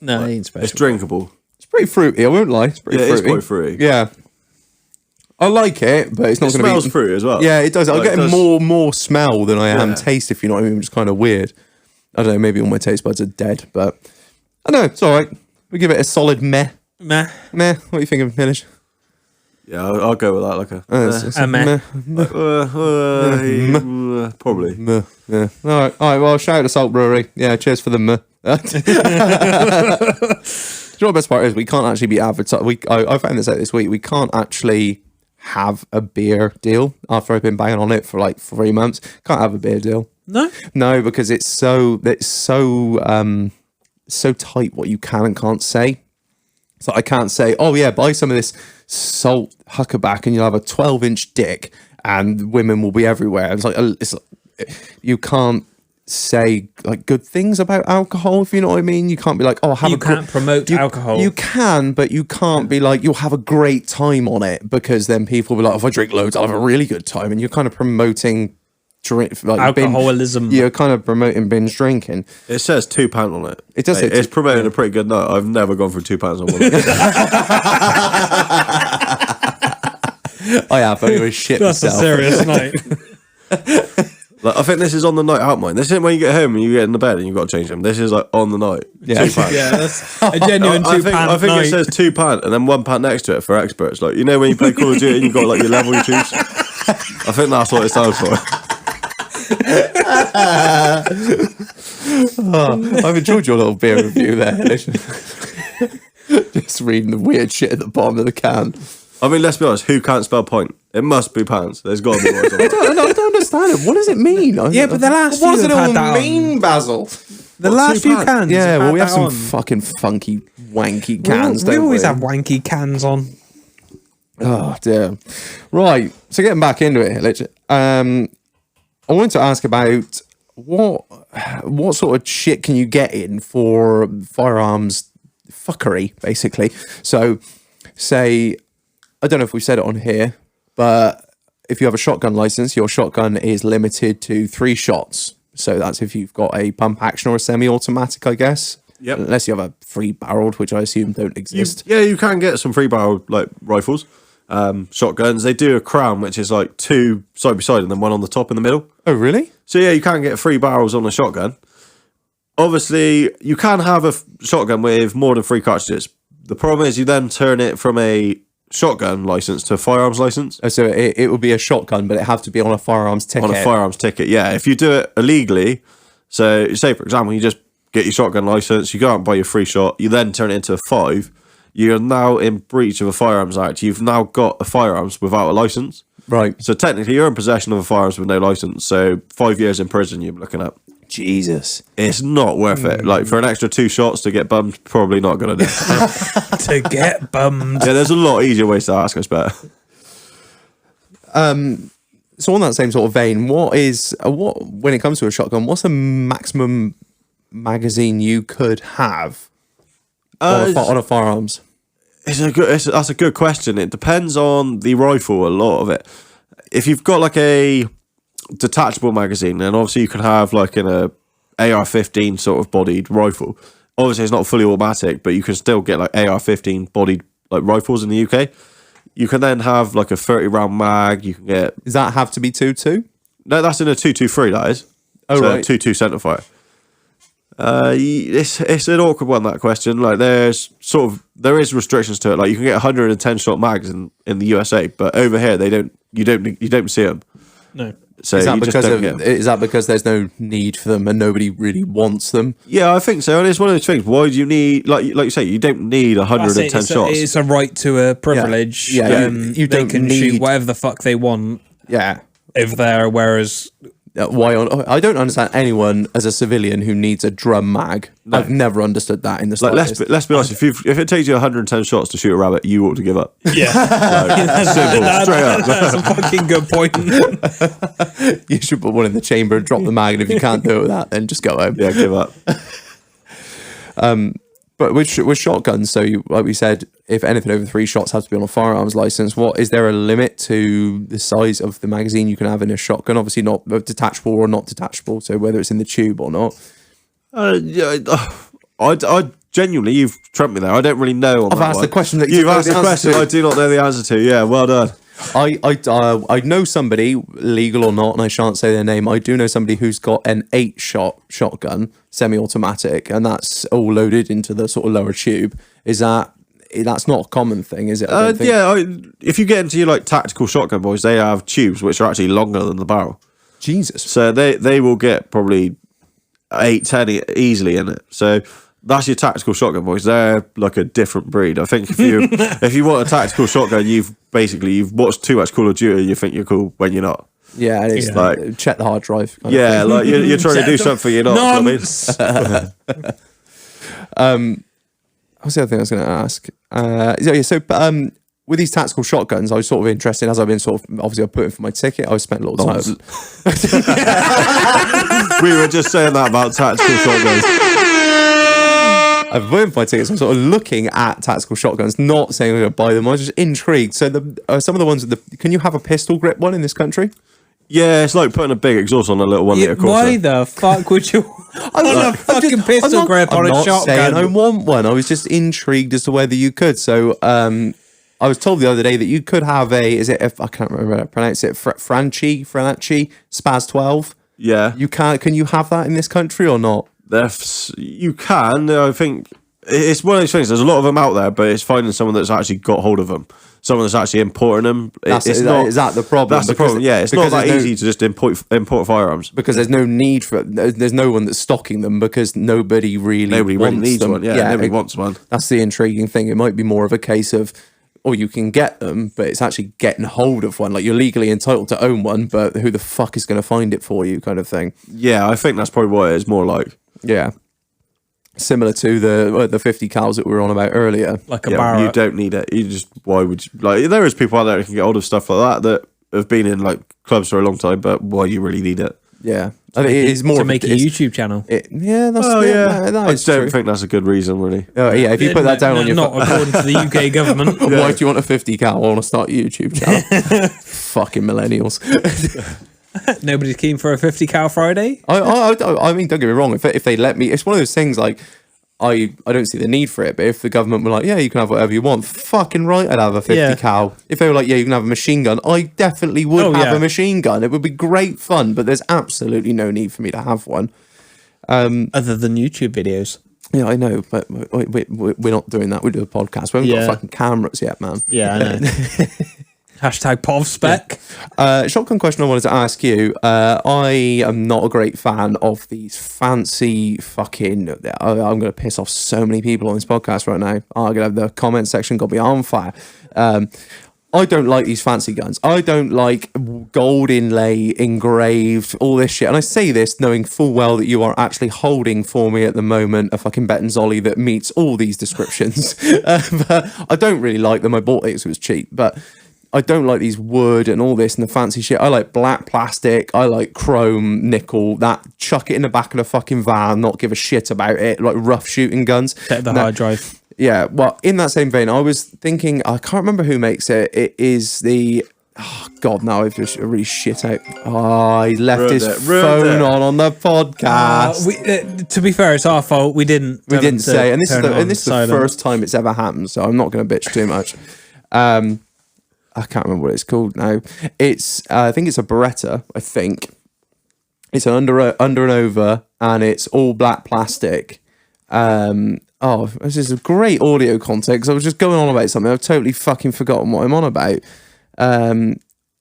B: no, it ain't special.
C: It's drinkable.
A: It's pretty fruity. I won't lie. It's pretty fruity.
C: It's quite fruity.
A: Yeah, I like it, but it's not going to be.
C: It smells fruity as well.
A: Yeah, it does. I'm
C: Like,
A: getting more smell than I am taste, if you know what I mean, which is kind of weird. I don't know, maybe all my taste buds are dead, but I don't know, it's all right. We give it a solid meh.
B: Meh.
A: Meh. What do you think of Hillage?
C: Yeah, I'll go with that. Like
A: It's a
B: meh.
C: probably.
A: Meh. Yeah. All right. Well, shout out to Salt Brewery. Yeah, cheers for the meh. Do you know what the best part is? We can't actually be advertised. I found this out this week. We can't actually have a beer deal after I've been banging on it for like 3 months. Can't have a beer deal. No, because it's so tight what you can and can't say. So I can't say, oh yeah, buy some of this salt Huckaback and you'll have a 12-inch dick and women will be everywhere. It's like you can't say like good things about alcohol, if you know what I mean. You can't be like, oh,
B: You can't promote alcohol.
A: You can, but you can't be like, you'll have a great time on it, because then people will be like, if I drink loads, I'll have a really good time. And you're kind of promoting
B: alcoholism.
A: You're kind of promoting binge drinking.
C: It says £2 on it.
A: It does.
C: It's promoting a pretty good night. I've never gone for £2 on one.
A: I have. I shit
B: That's
A: myself.
B: a serious night.
C: Like, I think this is on the night out, mine. This isn't when you get home and you get in the bed and you've got to change them. This is like on the night.
A: Yeah.
C: £2.
B: Yeah, that's a genuine £2
C: I think
B: night.
C: it says £2 and then £1 next to it for experts. Like, you know when you play Call of Duty and you've got like your level you choose? I think that's what it stands for.
A: I've enjoyed your little beer review there. Just reading the weird shit at the bottom of the can.
C: I mean, let's be honest, who can't spell pint? It must be pants. There's got to be words on it.
A: I don't understand it. What does it mean?
B: Yeah, but the last few
A: what does it
B: have
A: all
B: had that
A: mean, Basil?
B: The last few
C: £2?
B: cans.
A: Yeah, well, we have
B: that
A: some
B: on.
A: fucking funky, wanky cans,
B: We
A: don't we?
B: always have wanky cans on.
A: Oh, dear. Right, so getting back into it, Hillage, I wanted to ask about what sort of shit can you get in for firearms fuckery, basically. So, say, I don't know if we've said it on here, but if you have a shotgun license, your shotgun is limited to 3 shots. So that's if you've got a pump action or a semi-automatic, I guess.
C: Yep.
A: Unless you have a 3-barreled, which I assume don't exist.
C: You can get some 3-barrel like rifles, shotguns. They do a crown, which is like 2 side by side and then 1 on the top in the middle.
A: Oh, really?
C: So yeah, you can get 3 barrels on a shotgun. Obviously, you can have a shotgun with more than 3 cartridges. The problem is you then turn it from a shotgun license to a firearms license.
A: Oh, so it would be a shotgun, but it have to be on a firearms ticket.
C: On a firearms ticket, yeah. If you do it illegally, so say for example, you just get your shotgun license, you go out and buy your 3 shot, you then turn it into a 5, you're now in breach of a firearms act. You've now got a firearms without a license.
A: Right.
C: So technically you're in possession of a firearms with no license. So 5 years in prison you're looking at.
A: Jesus.
C: It's not worth it. Like for an extra 2 shots to get bummed, probably not going to do.
B: To get bummed.
C: Yeah, there's a lot easier ways to ask, I bet.
A: So on that same sort of vein, when it comes to a shotgun, what's the maximum magazine you could have on a firearms?
C: That's a good question. It depends on the rifle, a lot of it. If you've got like a detachable magazine, then obviously you can have like an AR-15 sort of bodied rifle. Obviously it's not fully automatic, but you can still get like AR-15 bodied like rifles in the UK. You can then have like a 30 round mag. You can get.
A: Does that have to be 2.2?
C: No, that's in a 223. That is.
A: Oh, right.
C: 2-2 centerfire. It's an awkward one, that question. Like there is restrictions to it. Like you can get 110 shot mags in the USA, but over here you don't see them.
B: No.
C: So
A: Is that,
C: you just
A: because
C: don't get 'em.
A: is that because there's no need for them and nobody really wants them?
C: Yeah, I think so. And it's one of those things. Why do you need, like you say, you don't need 110 shots.
B: It's a right to a privilege.
A: Yeah.
B: You
A: don't
B: can
A: need-
B: shoot whatever the fuck they want
A: Yeah.
B: over there, whereas
A: I don't understand anyone as a civilian who needs a drum mag.
C: No.
A: I've never understood that in the
C: Like
A: slightest.
C: let's be honest. If it takes you 110 shots to shoot a rabbit, you ought to give up.
B: yeah,
C: Simple, straight up.
B: that's a fucking good point.
A: You should put one in the chamber and drop the mag, and if you can't do it with that, then just go home.
C: Yeah, give up.
A: But with shotguns, so like we said, if anything over 3 shots has to be on a firearms license. What is there a limit to the size of the magazine you can have in a shotgun? Obviously, not detachable or not detachable. So whether it's in the tube or not.
C: Yeah, I genuinely, you've trumped me there. I don't really know.
A: I've asked the question that
C: you've asked the question. I do not know the answer to. Yeah, well done.
A: I know somebody, legal or not, and I shan't say their name. I do know somebody who's got an 8-shot shotgun, semi-automatic, and that's all loaded into the sort of lower tube. That's not a common thing, is it? I don't think.
C: Yeah, if you get into your like tactical shotgun boys, they have tubes which are actually longer than the barrel.
A: Jesus.
C: So they will get probably 8-10 easily in it. So that's your tactical shotgun boys. They're like a different breed. I think if you want a tactical shotgun, you've watched too much Call of Duty. You think you're cool when you're not.
A: Yeah, and it's like check the hard drive.
C: Yeah, like you're trying to do something you're not.
B: Nonce.
C: You know what I mean?
A: What's the other thing I was going to ask? So with these tactical shotguns, I was sort of interested as I've been sort of, obviously I put in for my ticket. I spent a lot of time.
C: We were just saying that about tactical shotguns.
A: I've put in for my tickets. I'm sort of looking at tactical shotguns, not saying I'm going to buy them. I was just intrigued. So some of the ones with can you have a pistol grip one in this country?
C: Yeah, it's like putting a big exhaust on a little 1 litre
B: Why
C: Corsa.
B: the fuck would you want a fucking pistol grip on
A: I'm
B: a
A: not saying I
B: shotgun?
A: want one. I was just intrigued as to whether you could. So I was told the other day that you could have I can't remember how to pronounce it, Franchi, Spaz 12.
C: Yeah.
A: Can you have that in this country or not?
C: You can. I think it's one of those things. There's a lot of them out there, but it's finding someone that's actually got hold of them, someone that's actually importing them.
A: Is that the problem?
C: That's the problem. Yeah, it's not that easy to just import firearms
A: because there's no need for it. There's no one that's stocking them because nobody really
C: needs
A: them.
C: one. Yeah, nobody wants one.
A: That's the intriguing thing. It might be more of a case of, you can get them, but it's actually getting hold of one. Like you're legally entitled to own one, but who the fuck is going to find it for you, kind of thing.
C: Yeah, I think that's probably what it is more like.
A: Yeah. Similar to the 50 cals that we were on about earlier.
B: Like a
C: Yeah,
B: barrel.
C: you don't need it. You just, why would you, like, there is people out there who can get hold of stuff like that have been in like clubs for a long time, but why do you really need it?
A: Yeah. I think it is more
B: to
A: of
B: make a YouTube channel.
A: That's that
C: I
A: is
C: don't
A: true.
C: think that's a good reason, really.
A: Oh, yeah, if you put that down on your
B: not according to the UK government.
A: Why do you want a 50 cal? I want to start a YouTube channel. Fucking millennials.
B: Nobody's keen for a 50 cal Friday.
A: I mean, don't get me wrong. If they let me, it's one of those things like I don't see the need for it. But if the government were like, yeah, you can have whatever you want, fucking right, I'd have a 50 cal. If they were like, yeah, you can have a machine gun, I definitely would have a machine gun. It would be great fun. But there's absolutely no need for me to have one.
B: Other than YouTube videos.
A: Yeah, I know, but we're not doing that. We do a podcast. We haven't got fucking cameras yet, man.
B: Yeah, I know. Hashtag PovSpec.
A: Shotgun question I wanted to ask you. I am not a great fan of these fancy fucking... I'm going to piss off so many people on this podcast right now. I'm going to have the comment section got to be on fire. I don't like these fancy guns. I don't like gold inlay, engraved, all this shit. And I say this knowing full well that you are actually holding for me at the moment a fucking Bettonzolly that meets all these descriptions. But I don't really like them. I bought it because it was cheap. But I don't like these wood and all this and the fancy shit. I like black plastic. I like chrome, nickel, that. Chuck it in the back of the fucking van, not give a shit about it. Like rough shooting guns.
B: Set the hard drive.
A: Yeah, well, in that same vein, I was thinking, I can't remember who makes it. It is the... Oh, God, now I've just really shit out. Oh, he left his phone on the podcast.
B: To be fair, it's our fault. We didn't
A: say. And this is the
B: silent.
A: first time it's ever happened, so I'm not going to bitch too much. I can't remember what it's called now. It's I think it's a Beretta, I think. It's an under and over, and it's all black plastic. This is a great audio context. I was just going on about something. I've totally fucking forgotten what I'm on about.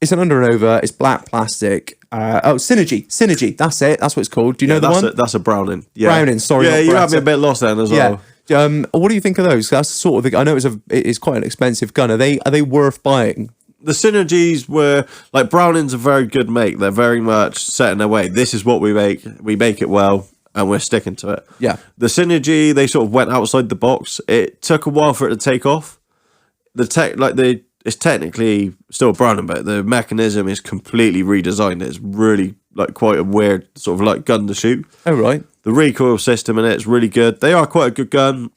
A: It's an under and over. It's black plastic. Synergy. That's it. That's what it's called. Do you know the one?
C: That's a Browning. Yeah.
A: Browning. Sorry.
C: Yeah, you had me a bit lost then as well.
A: Yeah. What do you think of those? That's the sort of thing. I know it's quite an expensive gun. Are they worth buying?
C: The Synergies were like Browning's a very good make. They're very much set in their way. This is what we make. We make it well, and we're sticking to it.
A: Yeah.
C: The Synergy, they sort of went outside the box. It took a while for it to take off. It's technically still Browning, but the mechanism is completely redesigned. It's really like quite a weird sort of like gun to shoot.
A: Oh right.
C: The recoil system in it's really good. They are quite a good gun.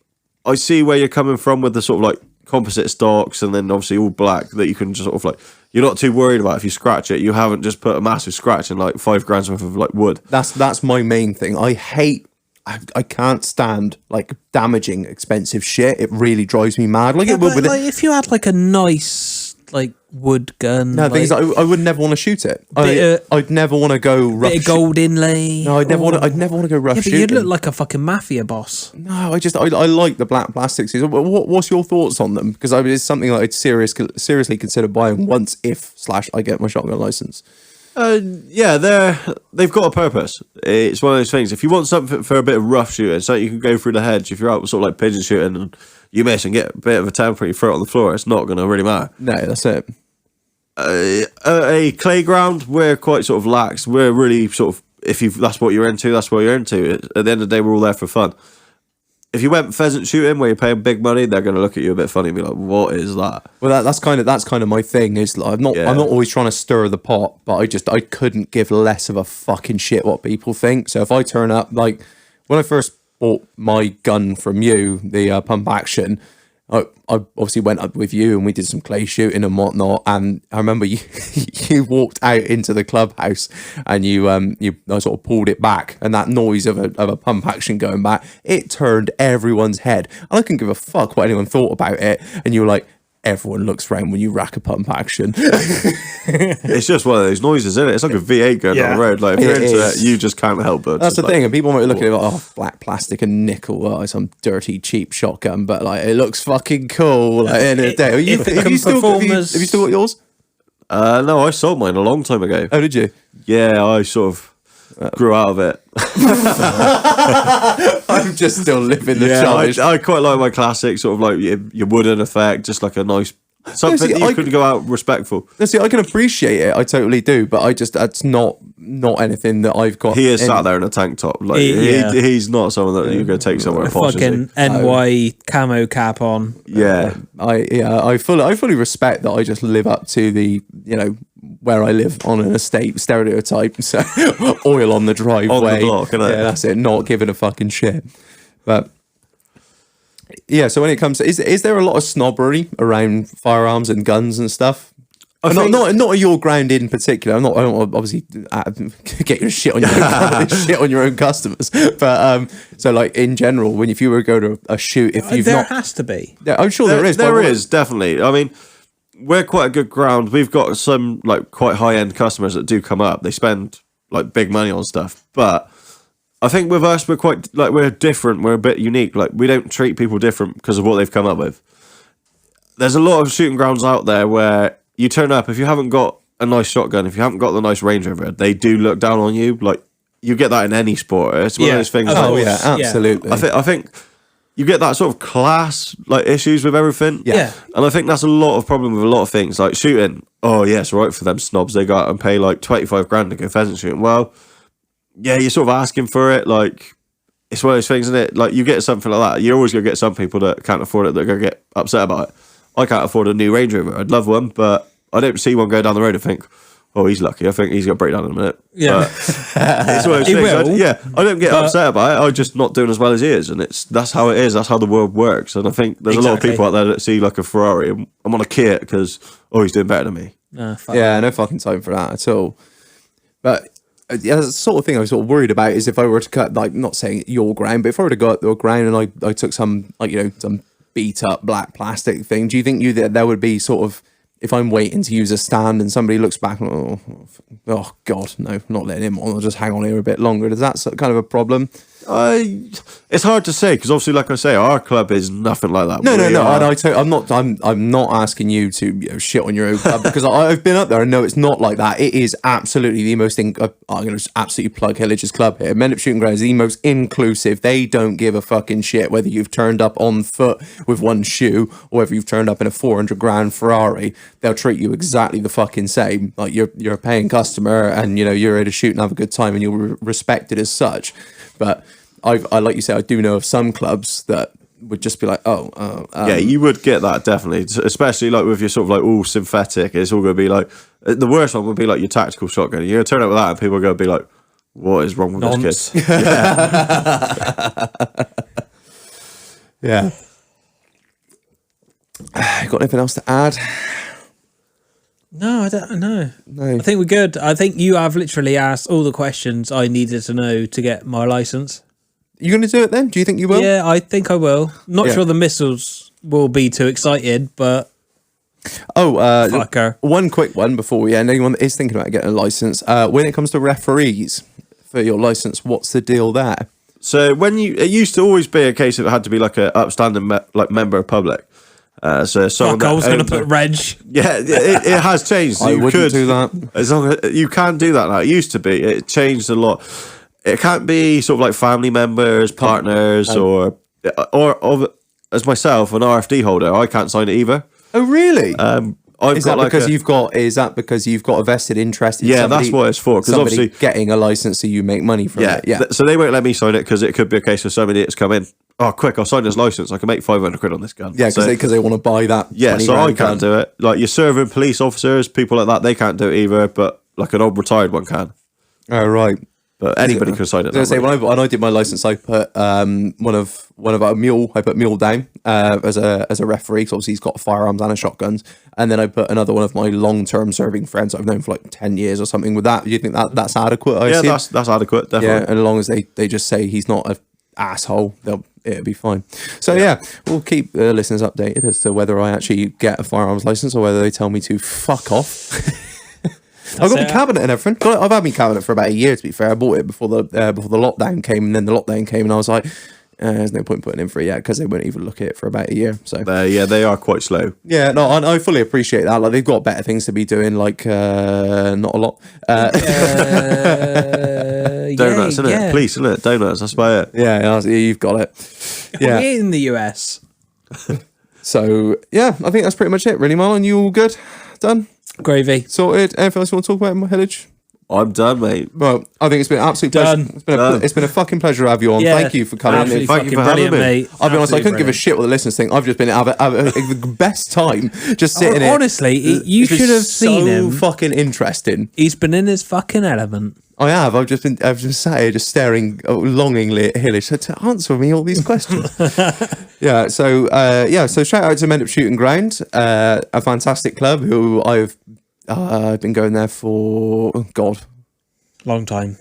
C: I see where you're coming from with the sort of like composite stocks and then obviously all black that you can just sort of like, you're not too worried about if you scratch it. You haven't just put a massive scratch in like $5,000 worth of like wood.
A: That's my main thing. I can't stand like damaging expensive shit. It really drives me mad. Like it would with
B: like, if you had like a nice like wood gun.
A: No, things I would never want to shoot it. I'd never want to go rough.
B: Bit of gold inlay.
A: No, I'd never want to go rough
B: but
A: shooting.
B: you'd look like a fucking mafia boss.
A: No, I like the black plastics. What's your thoughts on them? Because it's something that I'd seriously consider buying once I get my shotgun license.
C: Yeah, they've got a purpose. It's one of those things. If you want something for a bit of rough shooting, so you can go through the hedge. If you're out sort of like pigeon shooting and you miss and get a bit of a temper, you throw it on the floor. It's not going to really matter.
A: No, that's it.
C: A clay ground, we're quite sort of lax. We're really sort of that's what you're into. That's what you're into. At the end of the day, we're all there for fun. If you went pheasant shooting where you're paying big money, they're going to look at you a bit funny and be like, "What is that?" Well,
A: that's kind of my thing. Is like, I'm not always trying to stir the pot, but I couldn't give less of a fucking shit what people think. So if I turn up, like when I first bought my gun from you, the pump action, I obviously went up with you and we did some clay shooting and whatnot. And I remember you walked out into the clubhouse and I sort of pulled it back, and that noise of a pump action going back, it turned everyone's head. And I couldn't give a fuck what anyone thought about it. And you were like, everyone looks round when you rack a pump action.
C: It's just one of those noises, isn't it? It's like a V8 going down the road. Like if you're into it, you just can't help but.
A: That's the thing, and people might look at it like, black plastic and nickel, some dirty cheap shotgun, but like it looks fucking cool. Like end of the day, have you still got yours?
C: No, I sold mine a long time ago.
A: Oh, did you?
C: Yeah, I sort of grew out of it.
A: I'm just still living the challenge.
C: I quite like my classic sort of like your wooden effect, just like a nice something that you could go out respectful.
A: See, I can appreciate it, I totally do, but that's not anything that I've got.
C: He is sat there in a tank top, like he's not someone that you're going to take somewhere posh.
B: Fucking NY camo cap on.
A: I fully respect that. I just live up to the where I live on an estate stereotype. So oil on the driveway,
C: on the block, innit?
A: Yeah, that's it. Not giving a fucking shit. But yeah, so when it comes to, is there a lot of snobbery around firearms and guns and stuff? Not at your ground in particular. I don't obviously get your shit on your own customers. But so like in general, if you were to go to a shoot,
B: there has to be.
A: Yeah, I'm sure there is.
C: There is definitely. I mean, we're quite a good ground. We've got some like quite high end customers that do come up. They spend like big money on stuff, but I think with us, we're quite like we're different. We're a bit unique. Like we don't treat people different because of what they've come up with. There's a lot of shooting grounds out there where you turn up, if you haven't got a nice shotgun, if you haven't got the nice Range Rover, they do look down on you. Like you get that in any sport. It's one of those things.
A: Oh yeah, absolutely.
C: I think you get that sort of class like issues with everything.
A: Yeah.
C: And I think that's a lot of problem with a lot of things. Like shooting. Oh yes, right for them snobs. They go out and pay like $25,000 to go pheasant shooting. Well, yeah, you're sort of asking for it. Like it's one of those things, isn't it? Like you get something like that, you're always gonna get some people that can't afford it that are gonna get upset about it. I can't afford a new Range Rover. I'd love one, but I don't see one go down the road and think, oh, he's lucky. I think he's going to break down in a minute.
B: Yeah.
C: It's one of those things. I don't get upset about it. I'm just not doing as well as he is. And that's how it is. That's how the world works. And I think there's a lot of people out there that see like a Ferrari and I'm on a Kia because, he's doing better than me.
A: No fucking time for that at all. But that's the sort of thing I was sort of worried about is if I were to cut, like, not saying your ground, but if I were to go up your ground and I took some, like, some beat up black plastic thing, do you think there would be sort of if I'm waiting to use a stand and somebody looks back, oh God, no, not letting him on. I'll just hang on here a bit longer. Does that kind of a problem?
C: It's hard to say because obviously, like I say, our club is nothing like that.
A: No. And I'm not asking you to shit on your own club because I've been up there and know it's not like that. It is absolutely the most. I'm going to just absolutely plug Hillage's club here. Mendip Shooting Ground is the most inclusive. They don't give a fucking shit whether you've turned up on foot with one shoe or whether you've turned up in a 400 grand Ferrari. They'll treat you exactly the fucking same. Like you're a paying customer and you're here to shoot and have a good time and you're respected as such. But I like you say, I do know of some clubs that would just be like, yeah,
C: you would get that definitely, especially like with your sort of like all synthetic. It's all going to be like the worst one would be like your tactical shotgun. You're going to turn up with that, and people are going to be like, "What is wrong with this kid?"
A: Yeah. Got anything else to add?
B: No, I don't know. No. I think we're good. I think you have literally asked all the questions I needed to know to get my license.
A: You going to do it then? Do you think you will?
B: Yeah, I think I will. Not sure the missiles will be too excited, but... fucker.
A: One quick one before we end. Anyone that is thinking about getting a license, when it comes to referees for your license, what's the deal there?
C: So it used to always be a case of it had to be like an upstanding member of public. So someone
B: I was going to put Reg.
C: Yeah, it has changed.
A: I wouldn't do that.
C: As long as you can do that now. It used to be. It changed a lot. It can't be sort of like family members, partners, or as myself, an RFD holder. I can't sign it either.
A: Oh, really?
C: Is that because
A: you've got a vested interest in
C: that's what it's for. Because obviously
A: getting a license so you make money from it. Yeah.
C: So they won't let me sign it because it could be a case of somebody that's come in. Oh, quick! I'll sign this license. I can make 500 quid on this gun.
A: Yeah, because they want to buy that.
C: Yeah, so I can't do it. Like your serving police officers, people like that, they can't do it either. But like an old retired one can.
A: Oh, right.
C: But anybody can sign it.
A: When I did my license, I put one of our mule. I put mule down as a referee. So obviously he's got firearms and a shotguns. And then I put another one of my long-term serving friends I've known for like 10 years or something. With that, do you think that's adequate?
C: That's adequate. Definitely.
A: Yeah, and as long as they just say he's not an asshole, it'll be fine. So yeah, we'll keep listeners updated as to whether I actually get a firearms license or whether they tell me to fuck off. I've got my cabinet and everything. I've had my cabinet for about a year, to be fair. I bought it before the lockdown came, and then the lockdown came, and I was like, there's no point putting in for it yet because they won't even look at it for about a year. So
C: they are quite slow.
A: Yeah, no, I fully appreciate that. Like they've got better things to be doing, like not a lot.
C: Donuts, isn't it? Police, isn't it? Donuts, that's about it.
A: Yeah, you've got it. Yeah,
B: we're in the US.
A: So yeah, I think that's pretty much it. Really, Marlon, you all good? Done?
B: Gravy. Sorted.
A: Anything else you want to talk about in my Hillage?
C: I'm done, mate.
A: Well, I think it's been an absolute pleasure. It's been a fucking pleasure to have you on.
B: Yeah,
A: thank you for coming in.
C: Thank you for having me.
B: Mate.
A: I'll be honest, I couldn't give a shit what the listeners think. I've just been having the best time just sitting here.
B: Honestly, you should have seen him.
A: So fucking interesting.
B: He's been in his fucking element.
A: I have. I've just sat here just staring longingly at Hillage to answer me all these questions. So shout out to Mendip Shooting Ground, a fantastic club who I've been going there for
B: long time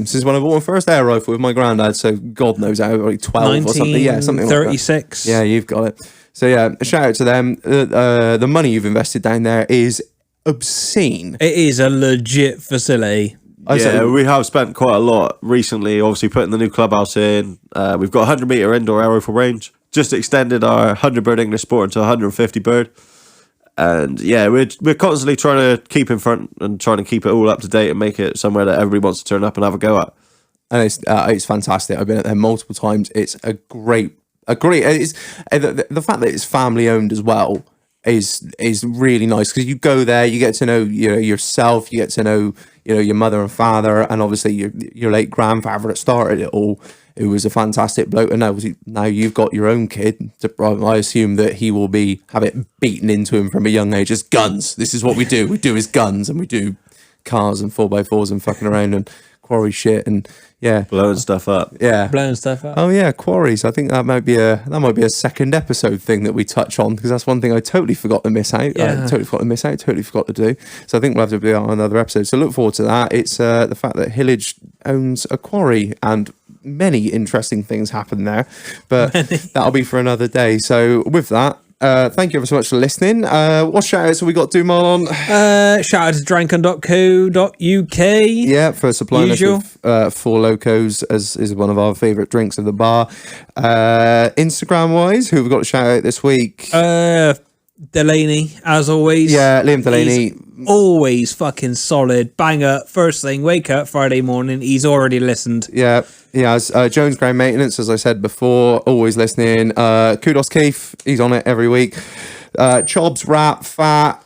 A: since when I bought my first air rifle with my granddad. So God knows how, like 12 or something. Yeah, something like that.
B: 36.
A: Yeah, you've got it. So yeah, a shout out to them. The money you've invested down there is obscene.
B: It is a legit facility.
C: We have spent quite a lot recently, obviously putting the new clubhouse in. We've got 100 metre indoor air rifle range. Just extended our 100 bird English sport into 150 bird. And yeah, we're constantly trying to keep in front and trying to keep it all up to date and make it somewhere that everybody wants to turn up and have a go at. And
A: it's fantastic. I've been at there multiple times. It's the fact that it's family owned as well is really nice because you go there, you get to know yourself, you get to know your mother and father, and obviously your late grandfather that started it all, who was a fantastic bloke. And now you've got your own kid. I assume that he will have it beaten into him from a young age as guns. This is what we do. We do his guns, and we do cars and 4x4s and fucking around and quarry shit and
C: blowing stuff up.
A: Oh yeah, quarries. I think that might be a second episode thing that we touch on because that's one thing I totally forgot to miss out. Totally forgot to do. So I think we'll have to be on another episode. So look forward to that. It's the fact that Hillage owns a quarry and many interesting things happen there, but that'll be for another day. So with that, thank you ever so much for listening. What shout-outs have we got to do, Marlon?
B: Shout out to dranken.co.uk.
A: Yeah, for supplying us
B: Usual.
A: with Four Locos, as is one of our favourite drinks of the bar. Instagram-wise, who have we got to shout out this week?
B: Delaney, as always.
A: Yeah, Liam Delaney.
B: He's always fucking solid. Banger. First thing, wake up Friday morning. He's already listened.
A: Yeah, he has. Jones Ground Maintenance, as I said before, always listening. Kudos Keith, he's on it every week. Chobs, Rap, Fat,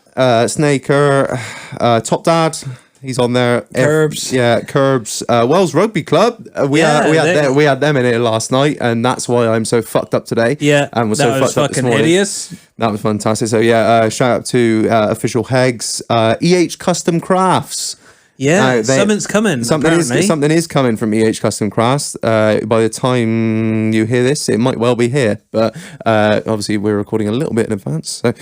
A: Snaker, Top Dad, he's on there.
B: Curbs.
A: Curbs. Wells Rugby Club. We had them in here last night, and that's why I'm so fucked up today.
B: Yeah,
A: and was
B: that
A: so
B: was
A: fucked up this
B: fucking
A: morning.
B: hideous.
A: That was fantastic. So yeah, shout out to official Hegs, EH Custom Crafts.
B: Yeah,
A: They-
B: something's coming.
A: Something
B: apparently.
A: something is coming from EH Custom Crafts. By the time you hear this, it might well be here. But obviously, we're recording a little bit in advance. So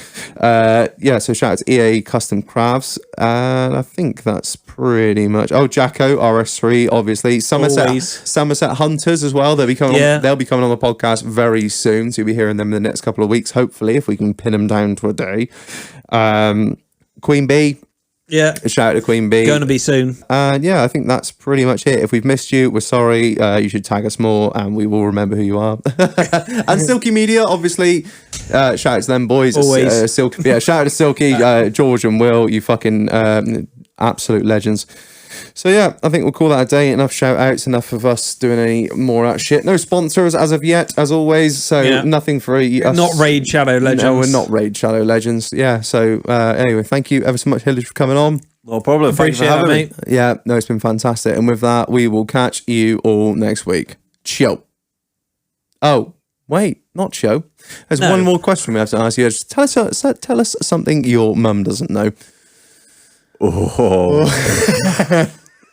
A: so shout out to EA Custom Crafts. And I think that's pretty much. Oh, Jacko RS3, obviously. Somerset Hunters as well. They'll be coming. They'll be coming on the podcast very soon. So you'll be hearing them in the next couple of weeks. Hopefully, if we can pin them down to a day. Queen Bee.
B: Yeah.
A: Shout out to Queen Bee.
B: Going to be soon.
A: And yeah, I think that's pretty much it. If we've missed you, we're sorry. You should tag us more and we will remember who you are. And Silky Media, obviously. Shout out to them boys.
B: Always.
A: Shout out to Silky, George and Will, you fucking absolute legends. So yeah, I think we'll call that a day. Enough shout outs, enough of us doing any more of that shit. No sponsors as of yet, as always. So nothing for us.
B: Not Raid Shadow Legends.
A: No, we're not Raid Shadow Legends. Yeah, so anyway, thank you ever so much, Hillage, for coming on.
C: No problem. Thanks for having me.
A: Yeah, no, it's been fantastic. And with that, we will catch you all next week. Ciao. Oh, wait, not ciao. There's one more question we have to ask you. Just tell us something your mum doesn't know.
C: Oh.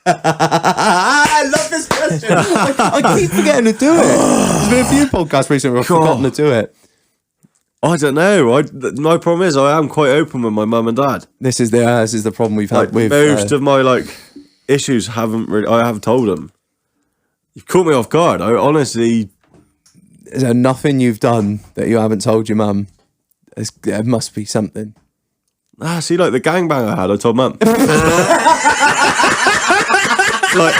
A: I love this question. I keep forgetting to do it. There's been a few podcasts recently where I've forgotten to do it.
C: I don't know. My problem is I am quite open with my mum and dad.
A: This is the problem we've had with
C: most of my issues. I haven't told them. You've caught me off guard. I honestly.
A: Is there nothing you've done that you haven't told your mum? There must be something.
C: See, the gangbang I had, I told mum.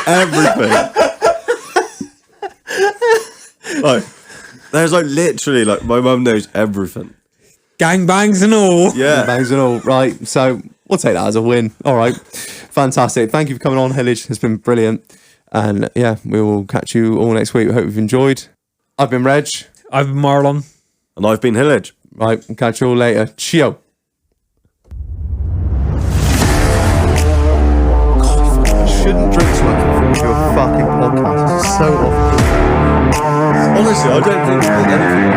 C: Everything. There's literally my mum knows everything.
B: Gangbangs and all.
C: Yeah.
A: Bangs and all. Right. So we'll take that as a win. All right. Fantastic. Thank you for coming on, Hillage. It's been brilliant. And yeah, we will catch you all next week. We hope you've enjoyed. I've been Reg.
B: I've been Marlon.
C: And I've been Hillage.
A: Right. Catch you all later. Ciao. Shouldn't drink so much before you do a fucking podcast. It's so awful.
C: Honestly, I don't think there's anything.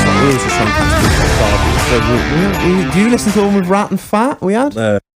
A: We always just try and catch people off guard. Do you listen to the one with Rat and Fat we had?